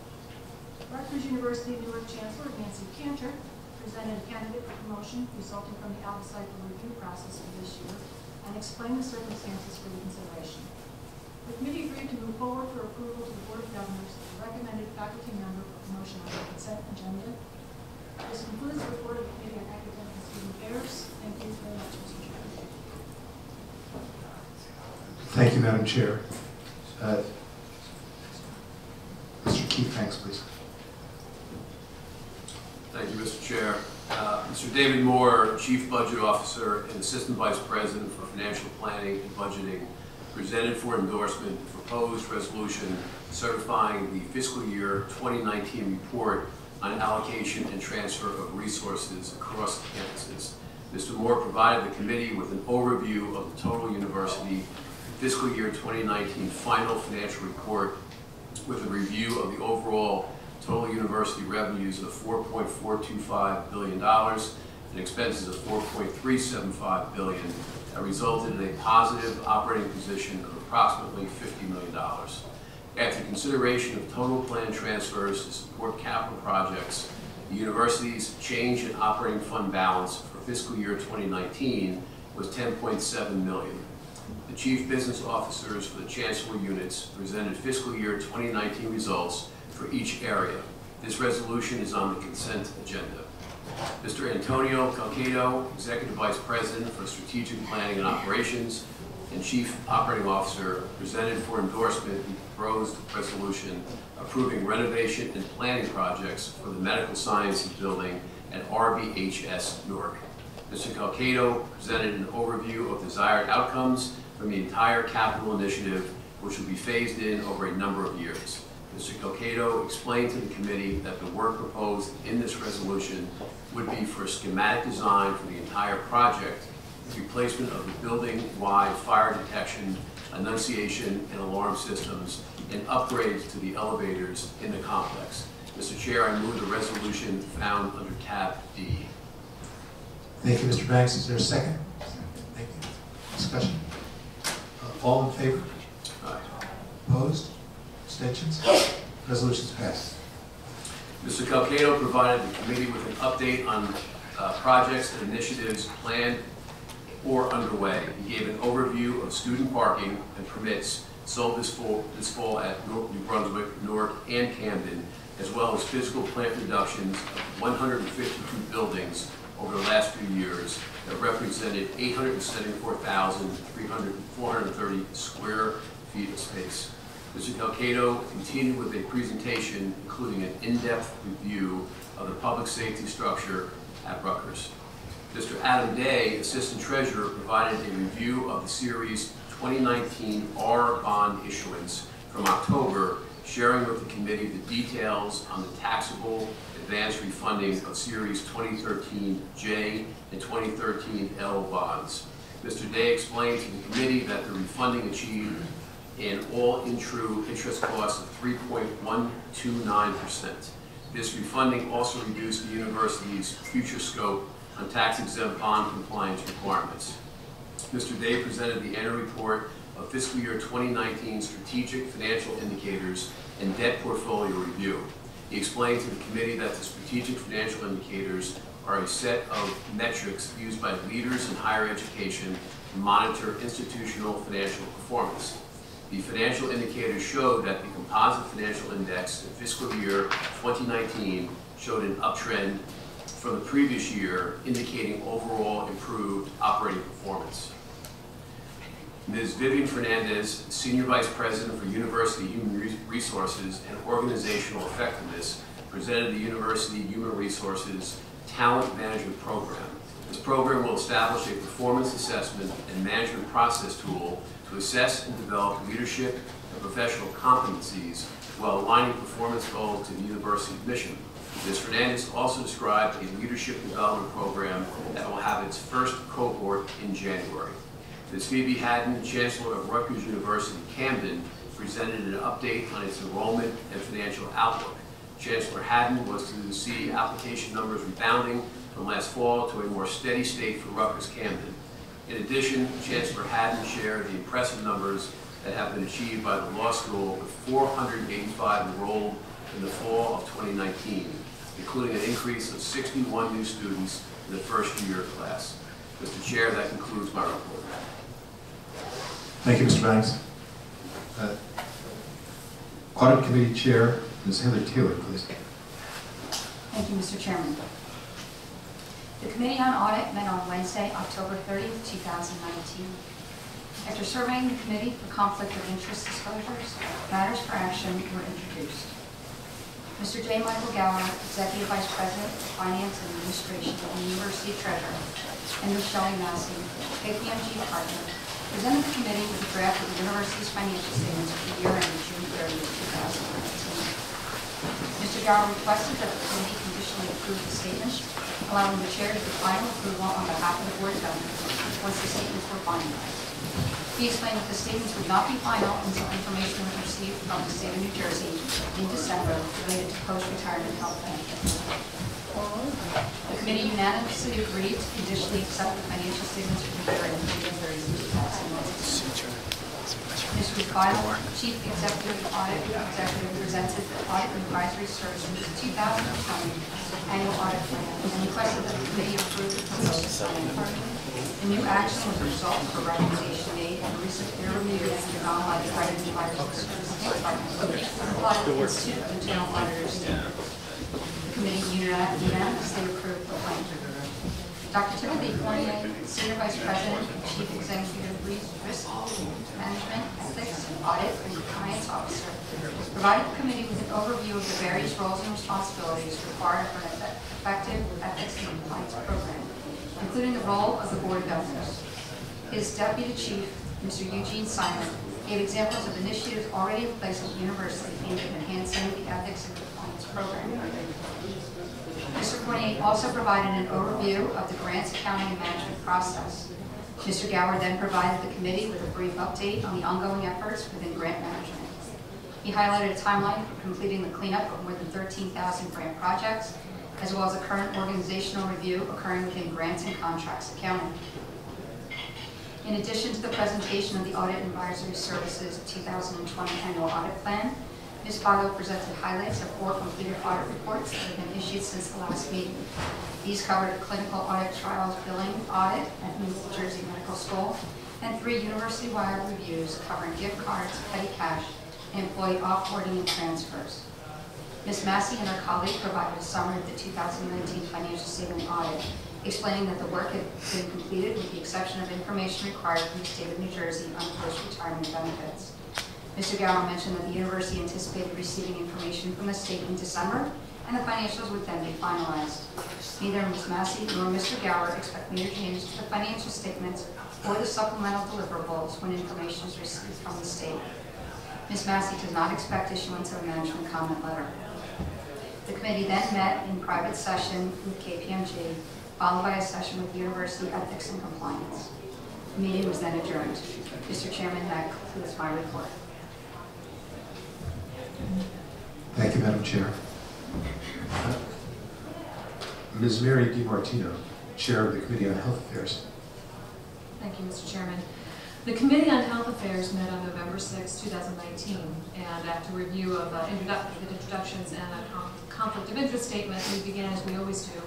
Rutgers University Newark Chancellor Nancy Cantor presented a candidate for promotion resulting from the out-of-cycle review process for this year and explained the circumstances for the consideration. The committee agreed to move forward for approval to the Board of Governors of the recommended faculty member for promotion on the consent agenda. This concludes the report of the Committee on Academic and Student Affairs. Thank you very much, Mr. Chairman. Thank you, Madam Chair. Mr. Keith, thanks, please. Thank you, Mr. Chair. Mr. David Moore, Chief Budget Officer and Assistant Vice President for Financial Planning and Budgeting, presented for endorsement the proposed resolution certifying the fiscal year 2019 report on allocation and transfer of resources across campuses. Mr. Moore provided the committee with an overview of the total university fiscal year 2019 final financial report with a review of the overall total university revenues of $4.425 billion and expenses of $4.375 billion that resulted in a positive operating position of approximately $50 million. After consideration of total plan transfers to support capital projects, the university's change in operating fund balance for fiscal year 2019 was $10.7 million. The chief business officers for the chancellor units presented fiscal year 2019 results for each area. This resolution is on the consent agenda. Mr. Antonio Calcado, Executive Vice President for Strategic Planning and Operations and Chief Operating Officer, presented for endorsement the proposed resolution approving renovation and planning projects for the Medical Sciences Building at RBHS Newark. Mr. Calcado presented an overview of desired outcomes from the entire capital initiative, which will be phased in over a number of years. Mr. Calcado explained to the committee that the work proposed in this resolution would be for a schematic design for the entire project, replacement of the building-wide fire detection, annunciation, and alarm systems, and upgrades to the elevators in the complex. Mr. Chair, I move the resolution found under tab D. Thank you, Mr. Banks. Is there a second? Thank you. Discussion? All in favor? Aye. Opposed? Abstentions? Resolution's passed. Mr. Calcado provided the committee with an update on projects and initiatives planned or underway. He gave an overview of student parking and permits sold this fall at New Brunswick, Newark, and Camden, as well as physical plant reductions of 152 buildings over the last few years that represented 874,430 square feet of space. Mr. Calcado continued with a presentation including an in-depth review of the public safety structure at Rutgers. Mr. Adam Day, Assistant Treasurer, provided a review of the Series 2019 R bond issuance from October, sharing with the committee the details on the taxable advance refunding of Series 2013 J and 2013 L bonds. Mr. Day explained to the committee that the refunding achieved an all-in-true interest cost of 3.129%. This refunding also reduced the university's future scope on tax-exempt bond compliance requirements. Mr. Day presented the annual report of fiscal year 2019 strategic financial indicators and debt portfolio review. He explained to the committee that the strategic financial indicators are a set of metrics used by leaders in higher education to monitor institutional financial performance. The financial indicators showed that the composite financial index in fiscal year 2019 showed an uptrend from the previous year, indicating overall improved operating performance. Ms. Vivian Fernandez, Senior Vice President for University Human Resources and Organizational Effectiveness, presented the University Human Resources Talent Management Program. This program will establish a performance assessment and management process tool to assess and develop leadership and professional competencies while aligning performance goals to the university's mission. Ms. Fernandez also described a leadership development program that will have its first cohort in January. Ms. Phoebe Haddon, Chancellor of Rutgers University Camden, presented an update on its enrollment and financial outlook. Chancellor Haddon was to see application numbers rebounding from last fall to a more steady state for Rutgers Camden. In addition, Chancellor Haddon shared the impressive numbers that have been achieved by the law school, with 485 enrolled in the fall of 2019, including an increase of 61 new students in the first year class. Mr. Chair, that concludes my report. Thank you, Mr. Banks. Audit Committee Chair, Ms. Heather Taylor, please. Thank you, Mr. Chairman. The Committee on Audit met on Wednesday, October 30th, 2019. After surveying the committee for conflict of interest disclosures, matters for action were introduced. Mr. J. Michael Gower, Executive Vice President of Finance and Administration of the University Treasurer, and Ms. Shelley Massey, KPMG Partner, presented the committee with a draft of the university's financial statements for the year ended June 30th, 2019. Mr. Gower requested that the committee conditionally approve the statements, allowing the chair to give final approval on behalf of the Board of Governors once the statements were finalized. He explained that the statements would not be final until information was received from the state of New Jersey in December related to post-retirement health benefits. The committee unanimously agreed to conditionally accept the financial statements for the year ended June 30th, 2019. Mr. Final, Chief Executive Audit Executive, presented the Audit and Advisory Services 2020 Annual Audit Plan and requested that the committee approve the proposed plan. The new action was a result of a recommendation made in a recent peer review and done by the Audit and Advisory Services Department, applied to the Institute of Internal Auditors. The committee unanimously approved the plan. Dr. Timothy Fournier, Senior Vice President and Chief Executive Risk Management, Ethics, Audit, and Compliance Officer, provided the committee with an overview of the various roles and responsibilities required for an effective ethics and compliance program, including the role of the Board of Governors. His Deputy Chief, Mr. Eugene Simon, gave examples of initiatives already in place at the university aimed at enhancing the ethics and compliance program. Mr. Fournier also provided an overview of the grants accounting and management process. Mr. Gower then provided the committee with a brief update on the ongoing efforts within grant management. He highlighted a timeline for completing the cleanup of more than 13,000 grant projects, as well as a current organizational review occurring within grants and contracts accounting. In addition to the presentation of the Audit and Advisory Services 2020 Annual Audit Plan, Ms. Barlow presented highlights of 4 completed audit reports that have been issued since the last meeting. These covered a clinical audit trials billing audit at New Jersey Medical School and 3 university-wide reviews covering gift cards, petty cash, and employee offboarding and transfers. Ms. Massey and her colleague provided a summary of the 2019 financial statement audit, explaining that the work had been completed with the exception of information required from the state of New Jersey on post-retirement benefits. Mr. Gower mentioned that the university anticipated receiving information from the state in December, and the financials would then be finalized. Neither Ms. Massey nor Mr. Gower expect major changes to the financial statements or the supplemental deliverables when information is received from the state. Ms. Massey does not expect issuance of a management comment letter. The committee then met in private session with KPMG, followed by a session with University Ethics and Compliance. The meeting was then adjourned. Mr. Chairman, that concludes my report. Thank you, Madam Chair. Ms. Mary DiMartino, Chair of the Committee on Health Affairs. Thank you, Mr. Chairman. The Committee on Health Affairs met on November 6, 2019, and after review of introductions and a conflict of interest statement, we began, as we always do,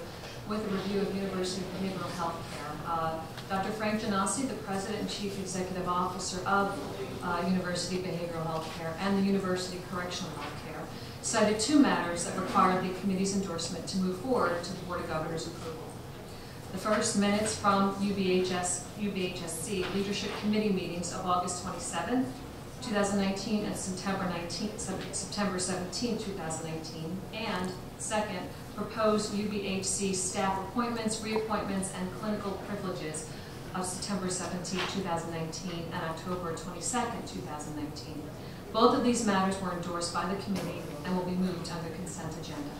with a review of University Behavioral Health Care. Dr. Frank Janassi, the President and Chief Executive Officer of University Behavioral Health Care and the University Correctional Health Care, cited 2 matters that required the committee's endorsement to move forward to the Board of Governors' approval. The first, minutes from UBHSC Leadership Committee meetings of August 27, 2019 and September 17, 2019, and second, proposed UBHC staff appointments, reappointments, and clinical privileges of September 17, 2019 and October 22, 2019. Both of these matters were endorsed by the committee and will be moved under consent agenda.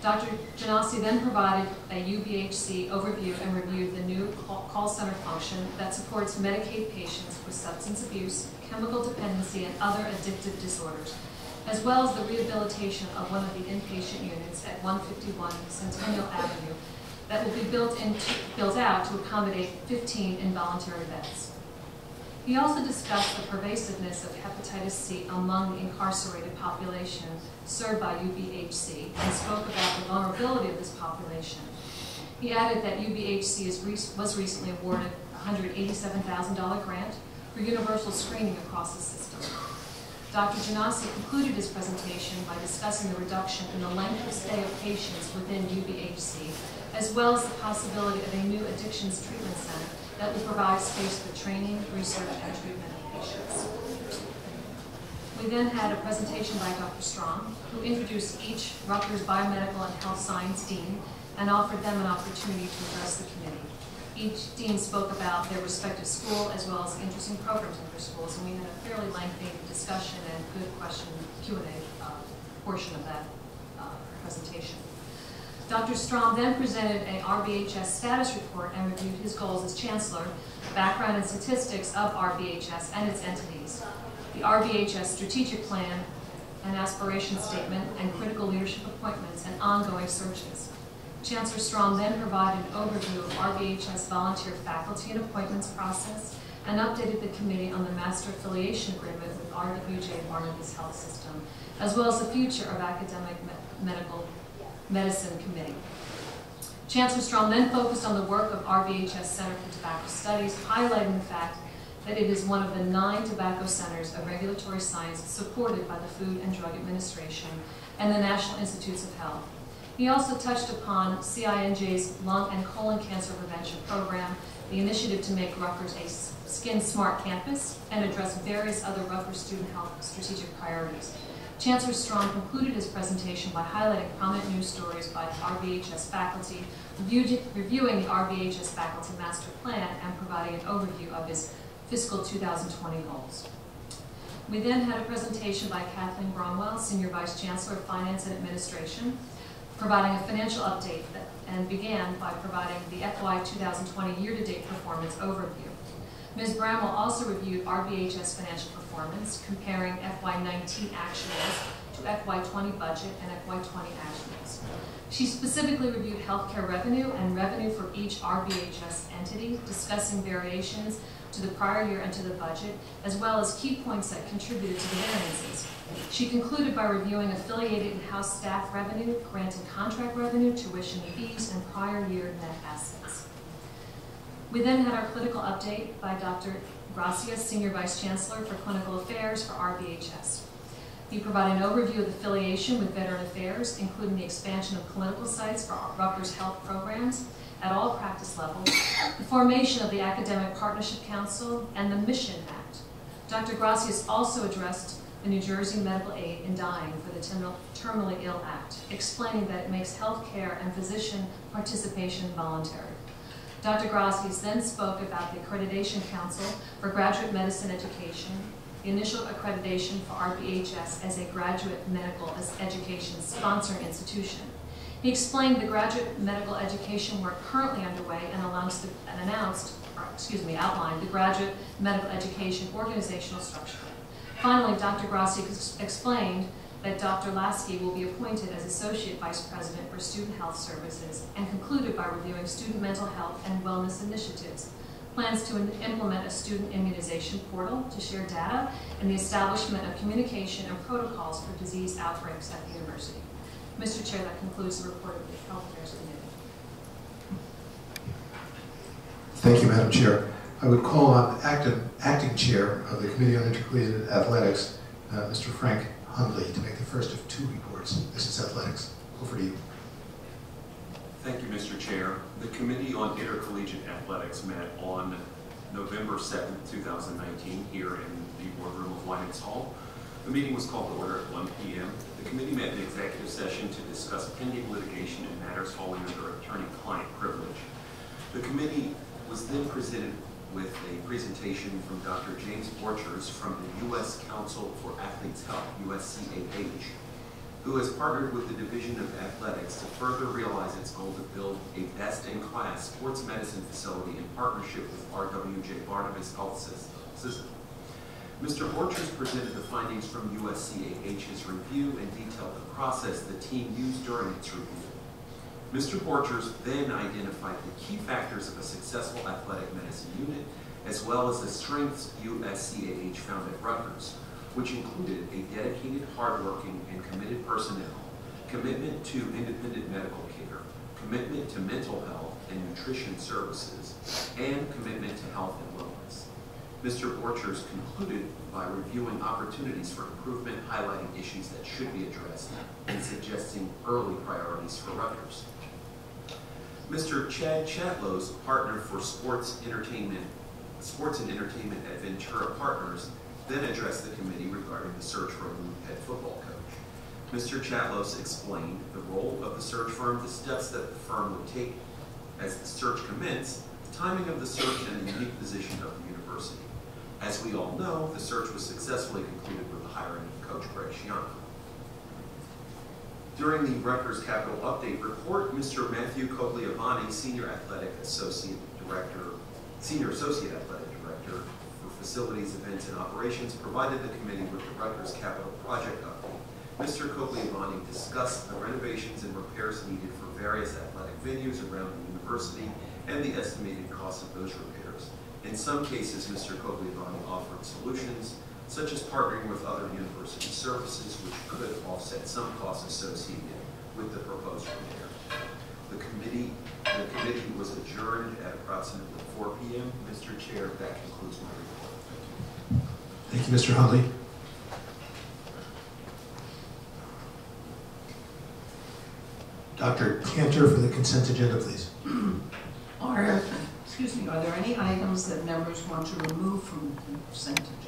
Dr. Janassi then provided a UBHC overview and reviewed the new call center function that supports Medicaid patients with substance abuse, chemical dependency, and other addictive disorders, as well as the rehabilitation of one of the inpatient units at 151 Centennial Avenue that will be built out to accommodate 15 involuntary beds. He also discussed the pervasiveness of hepatitis C among the incarcerated population served by UBHC and spoke about the vulnerability of this population. He added that UBHC was recently awarded a $187,000 grant for universal screening across the system. Dr. Janassi concluded his presentation by discussing the reduction in the length of stay of patients within UBHC, as well as the possibility of a new addictions treatment center that will provide space for training, research, and treatment of patients. We then had a presentation by Dr. Strong, who introduced each Rutgers Biomedical and Health Science Dean and offered them an opportunity to address the committee. Each dean spoke about their respective school as well as interesting programs in their schools, and we had a fairly lengthy discussion and good question Q&A portion of that presentation. Dr. Strom then presented a RBHS status report and reviewed his goals as Chancellor, background and statistics of RBHS and its entities, the RBHS strategic plan, an aspiration statement, and critical leadership appointments and ongoing searches. Chancellor Strom then provided an overview of RBHS volunteer faculty and appointments process and updated the committee on the master affiliation agreement with RWJ Barnaby's Health System, as well as the future of academic medicine committee. Chancellor Strom then focused on the work of RBHS Center for Tobacco Studies, highlighting the fact that it is one of the 9 tobacco centers of regulatory science supported by the Food and Drug Administration and the National Institutes of Health. He also touched upon CINJ's lung and colon cancer prevention program, the initiative to make Rutgers a Skin Smart campus, and address various other Rutgers student health strategic priorities. Chancellor Strong concluded his presentation by highlighting prominent news stories by RVHS faculty, reviewing the RVHS faculty master plan, and providing an overview of his fiscal 2020 goals. We then had a presentation by Kathleen Bromwell, Senior Vice Chancellor of Finance and Administration, providing a financial update and began by providing the FY 2020 year-to-date performance overview. Ms. Bramwell also reviewed RVHS financial performance, comparing FY19 actuals to FY20 budget and FY20 actuals. She specifically reviewed healthcare revenue and revenue for each RVHS entity, discussing variations to the prior year and to the budget, as well as key points that contributed to the variances. She concluded by reviewing affiliated and house staff revenue, grant and contract revenue, tuition and fees, and prior year net assets. We then had our clinical update by Dr. Gracia, Senior Vice Chancellor for Clinical Affairs for RVHS. He provided an overview of the affiliation with Veteran Affairs, including the expansion of clinical sites for Rutgers health programs at all practice levels, the formation of the Academic Partnership Council, and the Mission Act. Dr. Gracias also addressed the New Jersey Medical Aid in Dying for the Terminally Ill Act, explaining that it makes health care and physician participation voluntary. Dr. Gracias then spoke about the Accreditation Council for Graduate Medicine Education, the initial accreditation for RVHS as a graduate medical education sponsoring institution. He explained the graduate medical education work currently underway and outlined the graduate medical education organizational structure. Finally, Dr. Grassi explained that Dr. Lasky will be appointed as Associate Vice President for Student Health Services, and concluded by reviewing student mental health and wellness initiatives, plans to implement a student immunization portal to share data, and the establishment of communication and protocols for disease outbreaks at the university. Mr. Chair, that concludes the report of the Health Affairs Committee. Thank you, Madam Chair. I would call on acting chair of the Committee on Intercollegiate Athletics, Mr. Frank Hundley, to make the first of 2 reports. This is athletics. Over to you. Thank you, Mr. Chair. The Committee on Intercollegiate Athletics met on November 7th, 2019, here in the boardroom of Winans Hall. The meeting was called to order at 1 p.m. The committee met in executive session to discuss pending litigation and matters falling under attorney-client privilege. The committee was then presented with a presentation from Dr. James Borchers from the U.S. Council for Athletes' Health, USCAH, who has partnered with the Division of Athletics to further realize its goal to build a best-in-class sports medicine facility in partnership with RWJ Barnabas Health System. Mr. Borchers presented the findings from USCAH's review and detailed the process the team used during its review. Mr. Borchers then identified the key factors of a successful athletic medicine unit, as well as the strengths USCAH found at Rutgers, which included a dedicated, hardworking, and committed personnel, commitment to independent medical care, commitment to mental health and nutrition services, and commitment to health and wellness. Mr. Borchers concluded by reviewing opportunities for improvement, highlighting issues that should be addressed, and suggesting early priorities for Rutgers. Mr. Chad Chatlow's partner for sports and entertainment at Ventura Partners then addressed the committee regarding the search for a new head football coach. Mr. Chatlos explained the role of the search firm, the steps that the firm would take as the search commenced, the timing of the search, and the unique position of the university. As we all know, the search was successfully concluded with the hiring of Coach Greg Schiano. During the Rutgers Capital Update report, Mr. Matthew Cogliavani, Senior Associate Athletic Director for Facilities, Events, and Operations, provided the committee with the Rutgers Capital Project update. Mr. Cogliavani discussed the renovations and repairs needed for various athletic venues around the university and the estimated cost of those repairs. In some cases, Mr. Cogliavani offered solutions, such as partnering with other university services, which could offset some costs associated with the proposed repair. The committee was adjourned at approximately 4 p.m. Mr. Chair, that concludes my report. Thank you, Mr. Huntley. Dr. Cantor for the consent agenda, please. Are there any items that members want to remove from the consent agenda?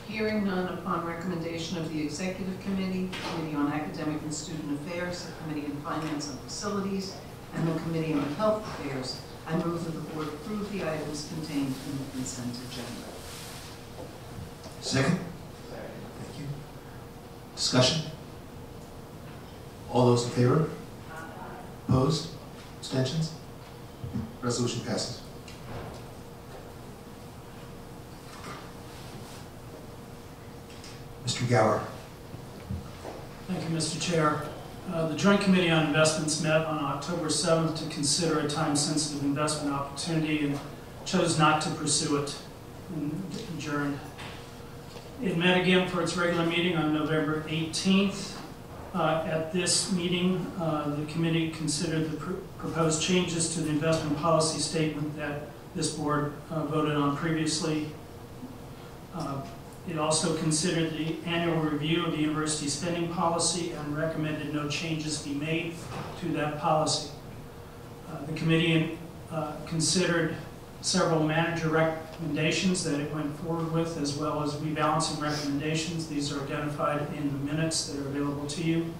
Hearing none, upon recommendation of the Executive Committee, Committee on Academic and Student Affairs, the Committee on Finance and Facilities, and the Committee on Health Affairs, I move that the Board approve the items contained in the consent agenda. Second? Thank you. Discussion? All those in favor? Opposed? Abstentions? Resolution passes. Mr. Gower. Thank you, Mr. Chair. The Joint Committee on Investments met on October 7th to consider a time-sensitive investment opportunity and chose not to pursue it and adjourned. It met again for its regular meeting on November 18th. At this meeting, the committee considered the proposed changes to the investment policy statement that this board voted on previously. It also considered the annual review of the university spending policy and recommended no changes be made to that policy. The committee considered several manager recommendations that it went forward with, as well as rebalancing recommendations. These are identified in the minutes that are available to you.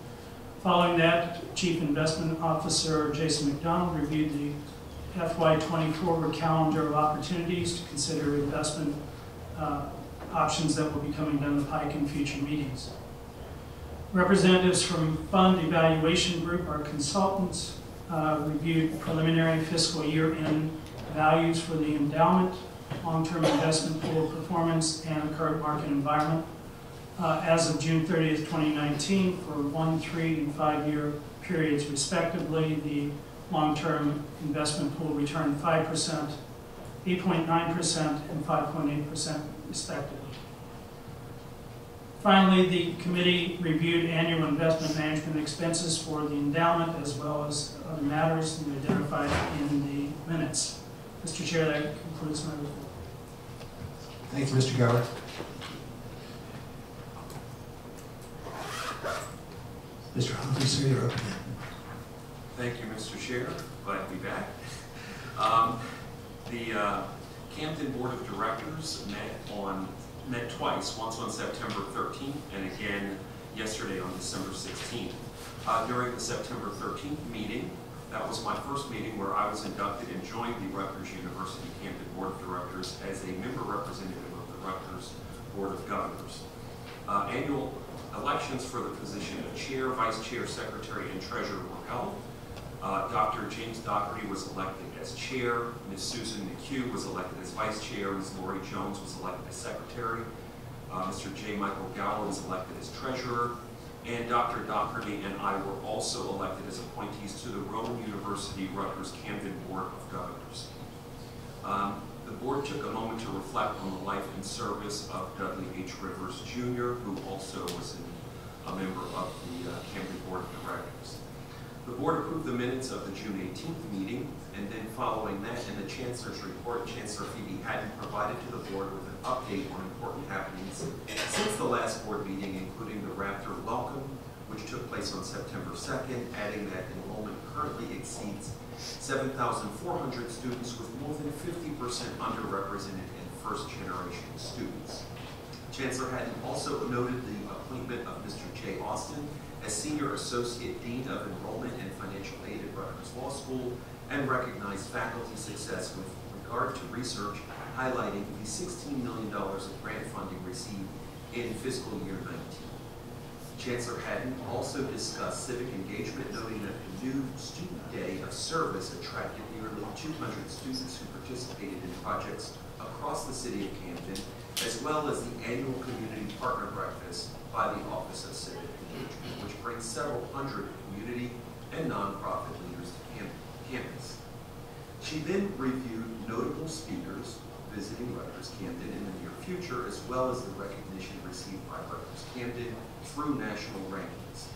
Following that, Chief Investment Officer Jason McDonald reviewed the FY24 calendar of opportunities to consider investment options that will be coming down the pike in future meetings. Representatives from Fund Evaluation Group, our consultants, reviewed preliminary fiscal year-end values for the endowment, long-term investment pool performance, and current market environment. As of June 30th, 2019, for 1, 3, and 5-year periods respectively, the long-term investment pool returned 5%, 8.9%, and 5.8% respectively. Finally, the committee reviewed annual investment management expenses for the endowment as well as other matters identified in the minutes. Mr. Chair, that concludes my report. Thank you, Mr. Gower. Mr. Huntley, sir, you're up again. Thank you, Mr. Chair. Glad to be back. The Camden Board of Directors met twice, once on September 13th and again yesterday on December 16th. During the September 13th meeting, that was my first meeting where I was inducted and joined the Rutgers University Camden Board of Directors as a member representative of the Rutgers Board of Governors. Annual elections for the position of Chair, Vice Chair, Secretary, and Treasurer were held. Dr. James Doherty was elected as Chair, Ms. Susan McHugh was elected as Vice Chair, Ms. Lori Jones was elected as Secretary, Mr. J. Michael Gower was elected as Treasurer, and Dr. Doherty and I were also elected as appointees to the Rowan University Rutgers Camden Board of Governors. The board took a moment to reflect on the life and service of Dudley H. Rivers, Jr., who also was a member of the Camden Board of Directors. The board approved the minutes of the June 18th meeting, and then following that, in the Chancellor's report, Chancellor Phoebe Haddon provided to the board with an update on important happenings since the last board meeting, including the Raptor Welcome, which took place on September 2nd, adding that enrollment currently exceeds 7,400 students, with more than 50% underrepresented in first-generation students. Chancellor Haddon also noted the appointment of Mr. Jay Austin as Senior Associate Dean of Enrollment and Financial Aid at Rutgers Law School, and recognized faculty success with regard to research, highlighting the $16 million of grant funding received in fiscal year 19. Chancellor Haddon also discussed civic engagement, noting that the new Student Day of Service attracted nearly 200 students who participated in projects across the city of Camden, as well as the annual Community Partner Breakfast by the Office of Civic Engagement, which brings several hundred community and nonprofit leaders to campus. She then reviewed notable speakers visiting Rutgers Camden in the near future, as well as the recognition received by Rutgers Camden through national rankings.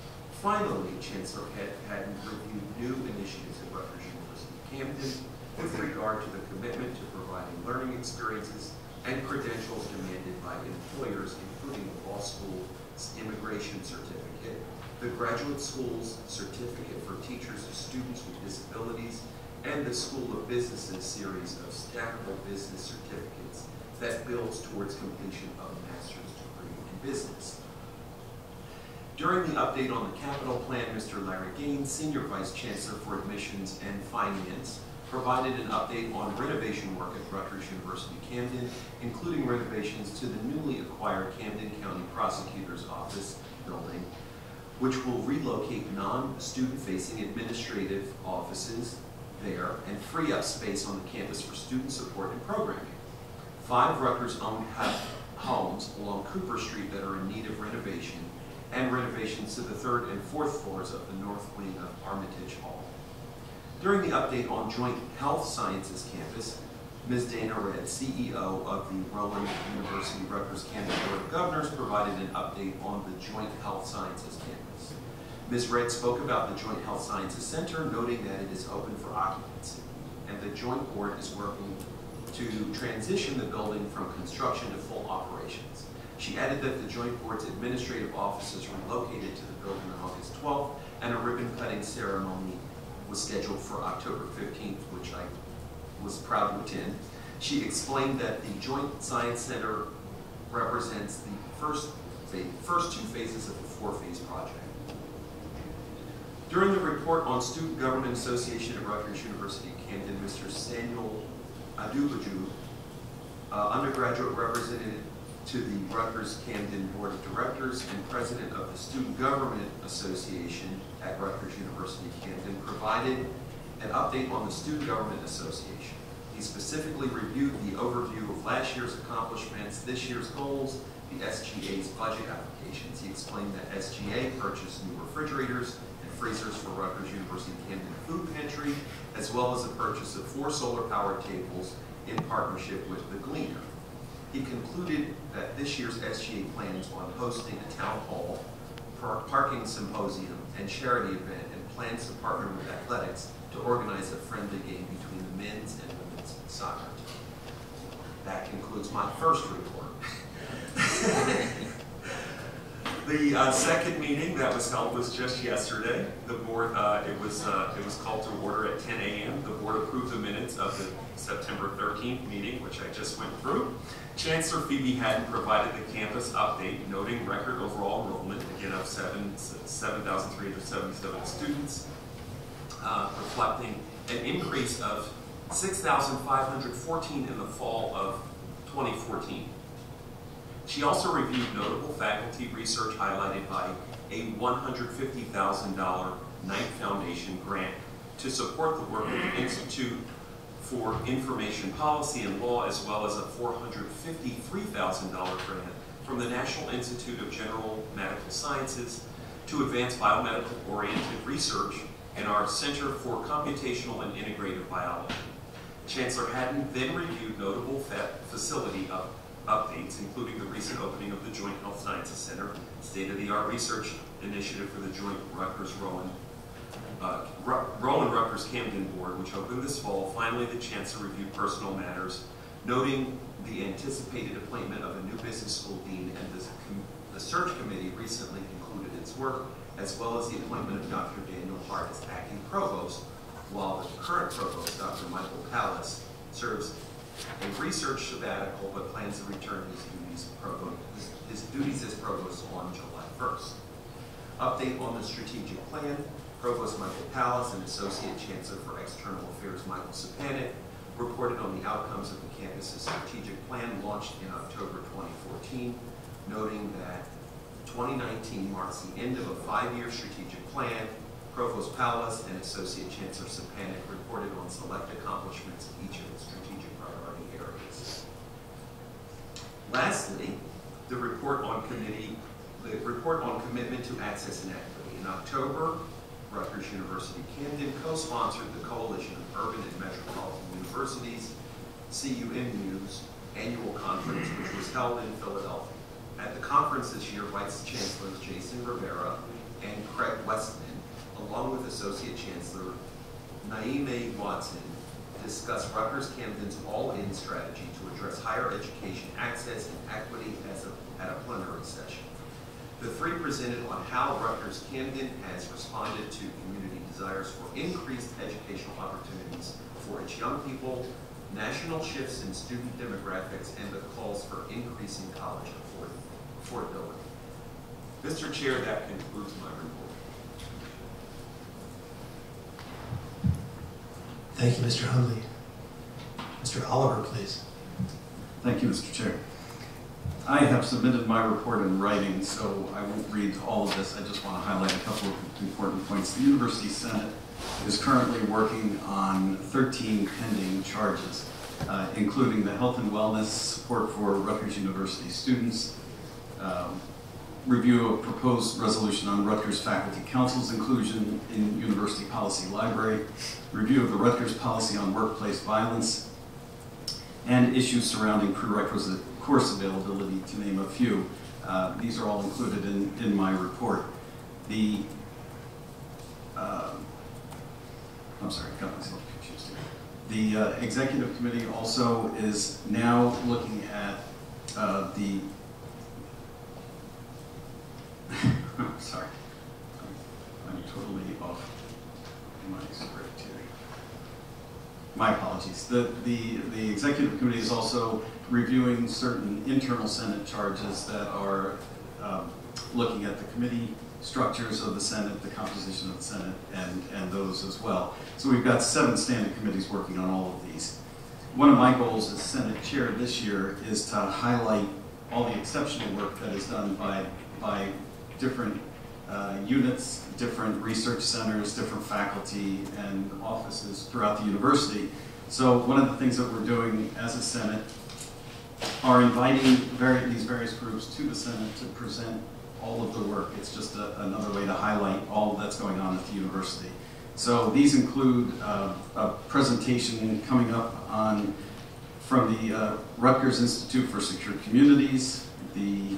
Finally, Chancellor Haddon reviewed new initiatives at Rutgers University Camden with regard to the commitment to providing learning experiences and credentials demanded by employers, including the law school's immigration certificate, the graduate school's certificate for teachers and students with disabilities, and the School of Business's series of stackable business certificates that builds towards completion of a master's degree in business. During the update on the capital plan, Mr. Larry Gaines, Senior Vice Chancellor for Admissions and Finance, provided an update on renovation work at Rutgers University Camden, including renovations to the newly acquired Camden County Prosecutor's Office building, which will relocate non-student-facing administrative offices there and free up space on the campus for student support and programming. 5 Rutgers-owned homes along Cooper Street that are in need of renovation, and renovations to the 3rd and 4th floors of the north wing of Armitage Hall. During the update on Joint Health Sciences campus, Ms. Dana Redd, CEO of the Rowan University Rutgers Camden Board of Governors, provided an update on the Joint Health Sciences campus. Ms. Redd spoke about the Joint Health Sciences Center, noting that it is open for occupancy, and the Joint Board is working to transition the building from construction to full operations. She added that the Joint Board's administrative offices relocated to the building on August 12th, and a ribbon-cutting ceremony was scheduled for October 15th, which I was proud to attend. She explained that the Joint Science Center represents the first 2 phases of the 4-phase project. During the report on Student Government Association at Rutgers University Camden, Mr. Samuel Adubaju, undergraduate representative to the Rutgers Camden Board of Directors and president of the Student Government Association at Rutgers University Camden, provided an update on the Student Government Association. He specifically reviewed the overview of last year's accomplishments, this year's goals, the SGA's budget applications. He explained that SGA purchased new refrigerators and freezers for Rutgers University Camden Food Pantry, as well as the purchase of 4 solar-powered tables in partnership with the Gleaner. He concluded that this year's SGA plans on hosting a town hall, parking symposium, and charity event, and plans to partner with athletics to organize a friendly game between the men's and women's soccer team. That concludes my first report. The second meeting that was held was just yesterday. The board, it was called to order at 10 a.m. The board approved the minutes of the September 13th meeting, which I just went through. Chancellor Phoebe Haddon provided the campus update, noting record overall enrollment, again of 7,377 students, reflecting an increase of 6,514 in the fall of 2014. She also reviewed notable faculty research highlighted by a $150,000 Knight Foundation grant to support the work of the Institute for Information Policy and Law, as well as a $453,000 grant from the National Institute of General Medical Sciences to advance biomedical-oriented research in our Center for Computational and Integrative Biology. Chancellor Haddon then reviewed notable facility updates, including the recent opening of the Joint Health Sciences Center, state-of-the-art research initiative for the joint Rutgers Camden Board, which opened this fall. Finally, the Chancellor reviewed personal matters, noting the anticipated appointment of a new business school dean, and the search committee recently concluded its work, as well as the appointment of Dr. Daniel Hart as acting provost, while the current provost, Dr. Michael Pallas, serves a research sabbatical but plans to return his duties as provost on July 1st. Update on the strategic plan. Provost Michael Pallas and Associate Chancellor for External Affairs Michael Sapanik reported on the outcomes of the campus's strategic plan launched in October 2014, noting that 2019 marks the end of a 5-year strategic plan. Provost Pallas and Associate Chancellor Sapanik reported on select accomplishments in each of the strategic priority areas. Lastly, the report on commitment to access and equity. In October, Rutgers University Camden co-sponsored the Coalition of Urban and Metropolitan Universities, CUMU's annual conference, which was held in Philadelphia. At the conference this year, Vice Chancellors Jason Rivera and Craig Westman, along with Associate Chancellor Naime Watson, discuss Rutgers Camden's all-in strategy to address higher education access and equity at a plenary session. The three presented on how Rutgers Camden has responded to community desires for increased educational opportunities for its young people, national shifts in student demographics, and the calls for increasing college affordability. Mr. Chair, that concludes my report. Thank you, Mr. Hundley. Mr. Oliver, please. Thank you, Mr. Chair. I have submitted my report in writing, so I won't read all of this. I just want to highlight a couple of important points. The University Senate is currently working on 13 pending charges, including the health and wellness support for Rutgers University students, review of proposed resolution on Rutgers Faculty Council's inclusion in University Policy Library, review of the Rutgers policy on workplace violence, and issues surrounding prerequisite course availability, to name a few. These are all included in my report. The, I'm sorry, got myself confused here. The executive committee also is now looking at the sorry, I'm totally off my script here. My apologies. The executive committee is also reviewing certain internal Senate charges that are looking at the committee structures of the Senate, the composition of the Senate, and those as well. So we've got 7 standing committees working on all of these. One of my goals as Senate Chair this year is to highlight all the exceptional work that is done by different units, different research centers, different faculty and offices throughout the university. So one of the things that we're doing as a Senate are inviting these various groups to the Senate to present all of the work. It's just another way to highlight all that's going on at the university. So these include a presentation coming up from the Rutgers Institute for Secure Communities, the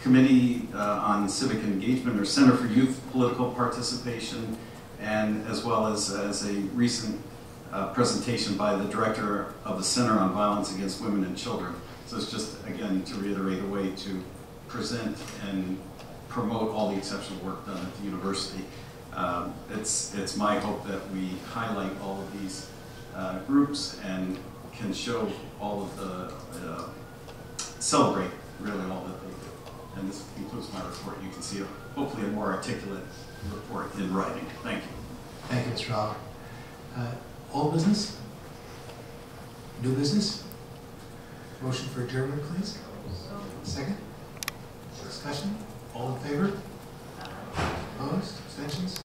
Committee on Civic Engagement, or Center for Youth Political Participation, and as well as a recent presentation by the director of the Center on Violence Against Women and Children. So it's just, again, to reiterate, a way to present and promote all the exceptional work done at the university. It's my hope that we highlight all of these groups and can show all of the, celebrate really all that they do. And this concludes my report. You can see hopefully a more articulate report in writing. Thank you. Thank you, Mr. Oliver. Old business? New business? Motion for adjournment, please. Second? Discussion? All in favor? Opposed? Abstentions?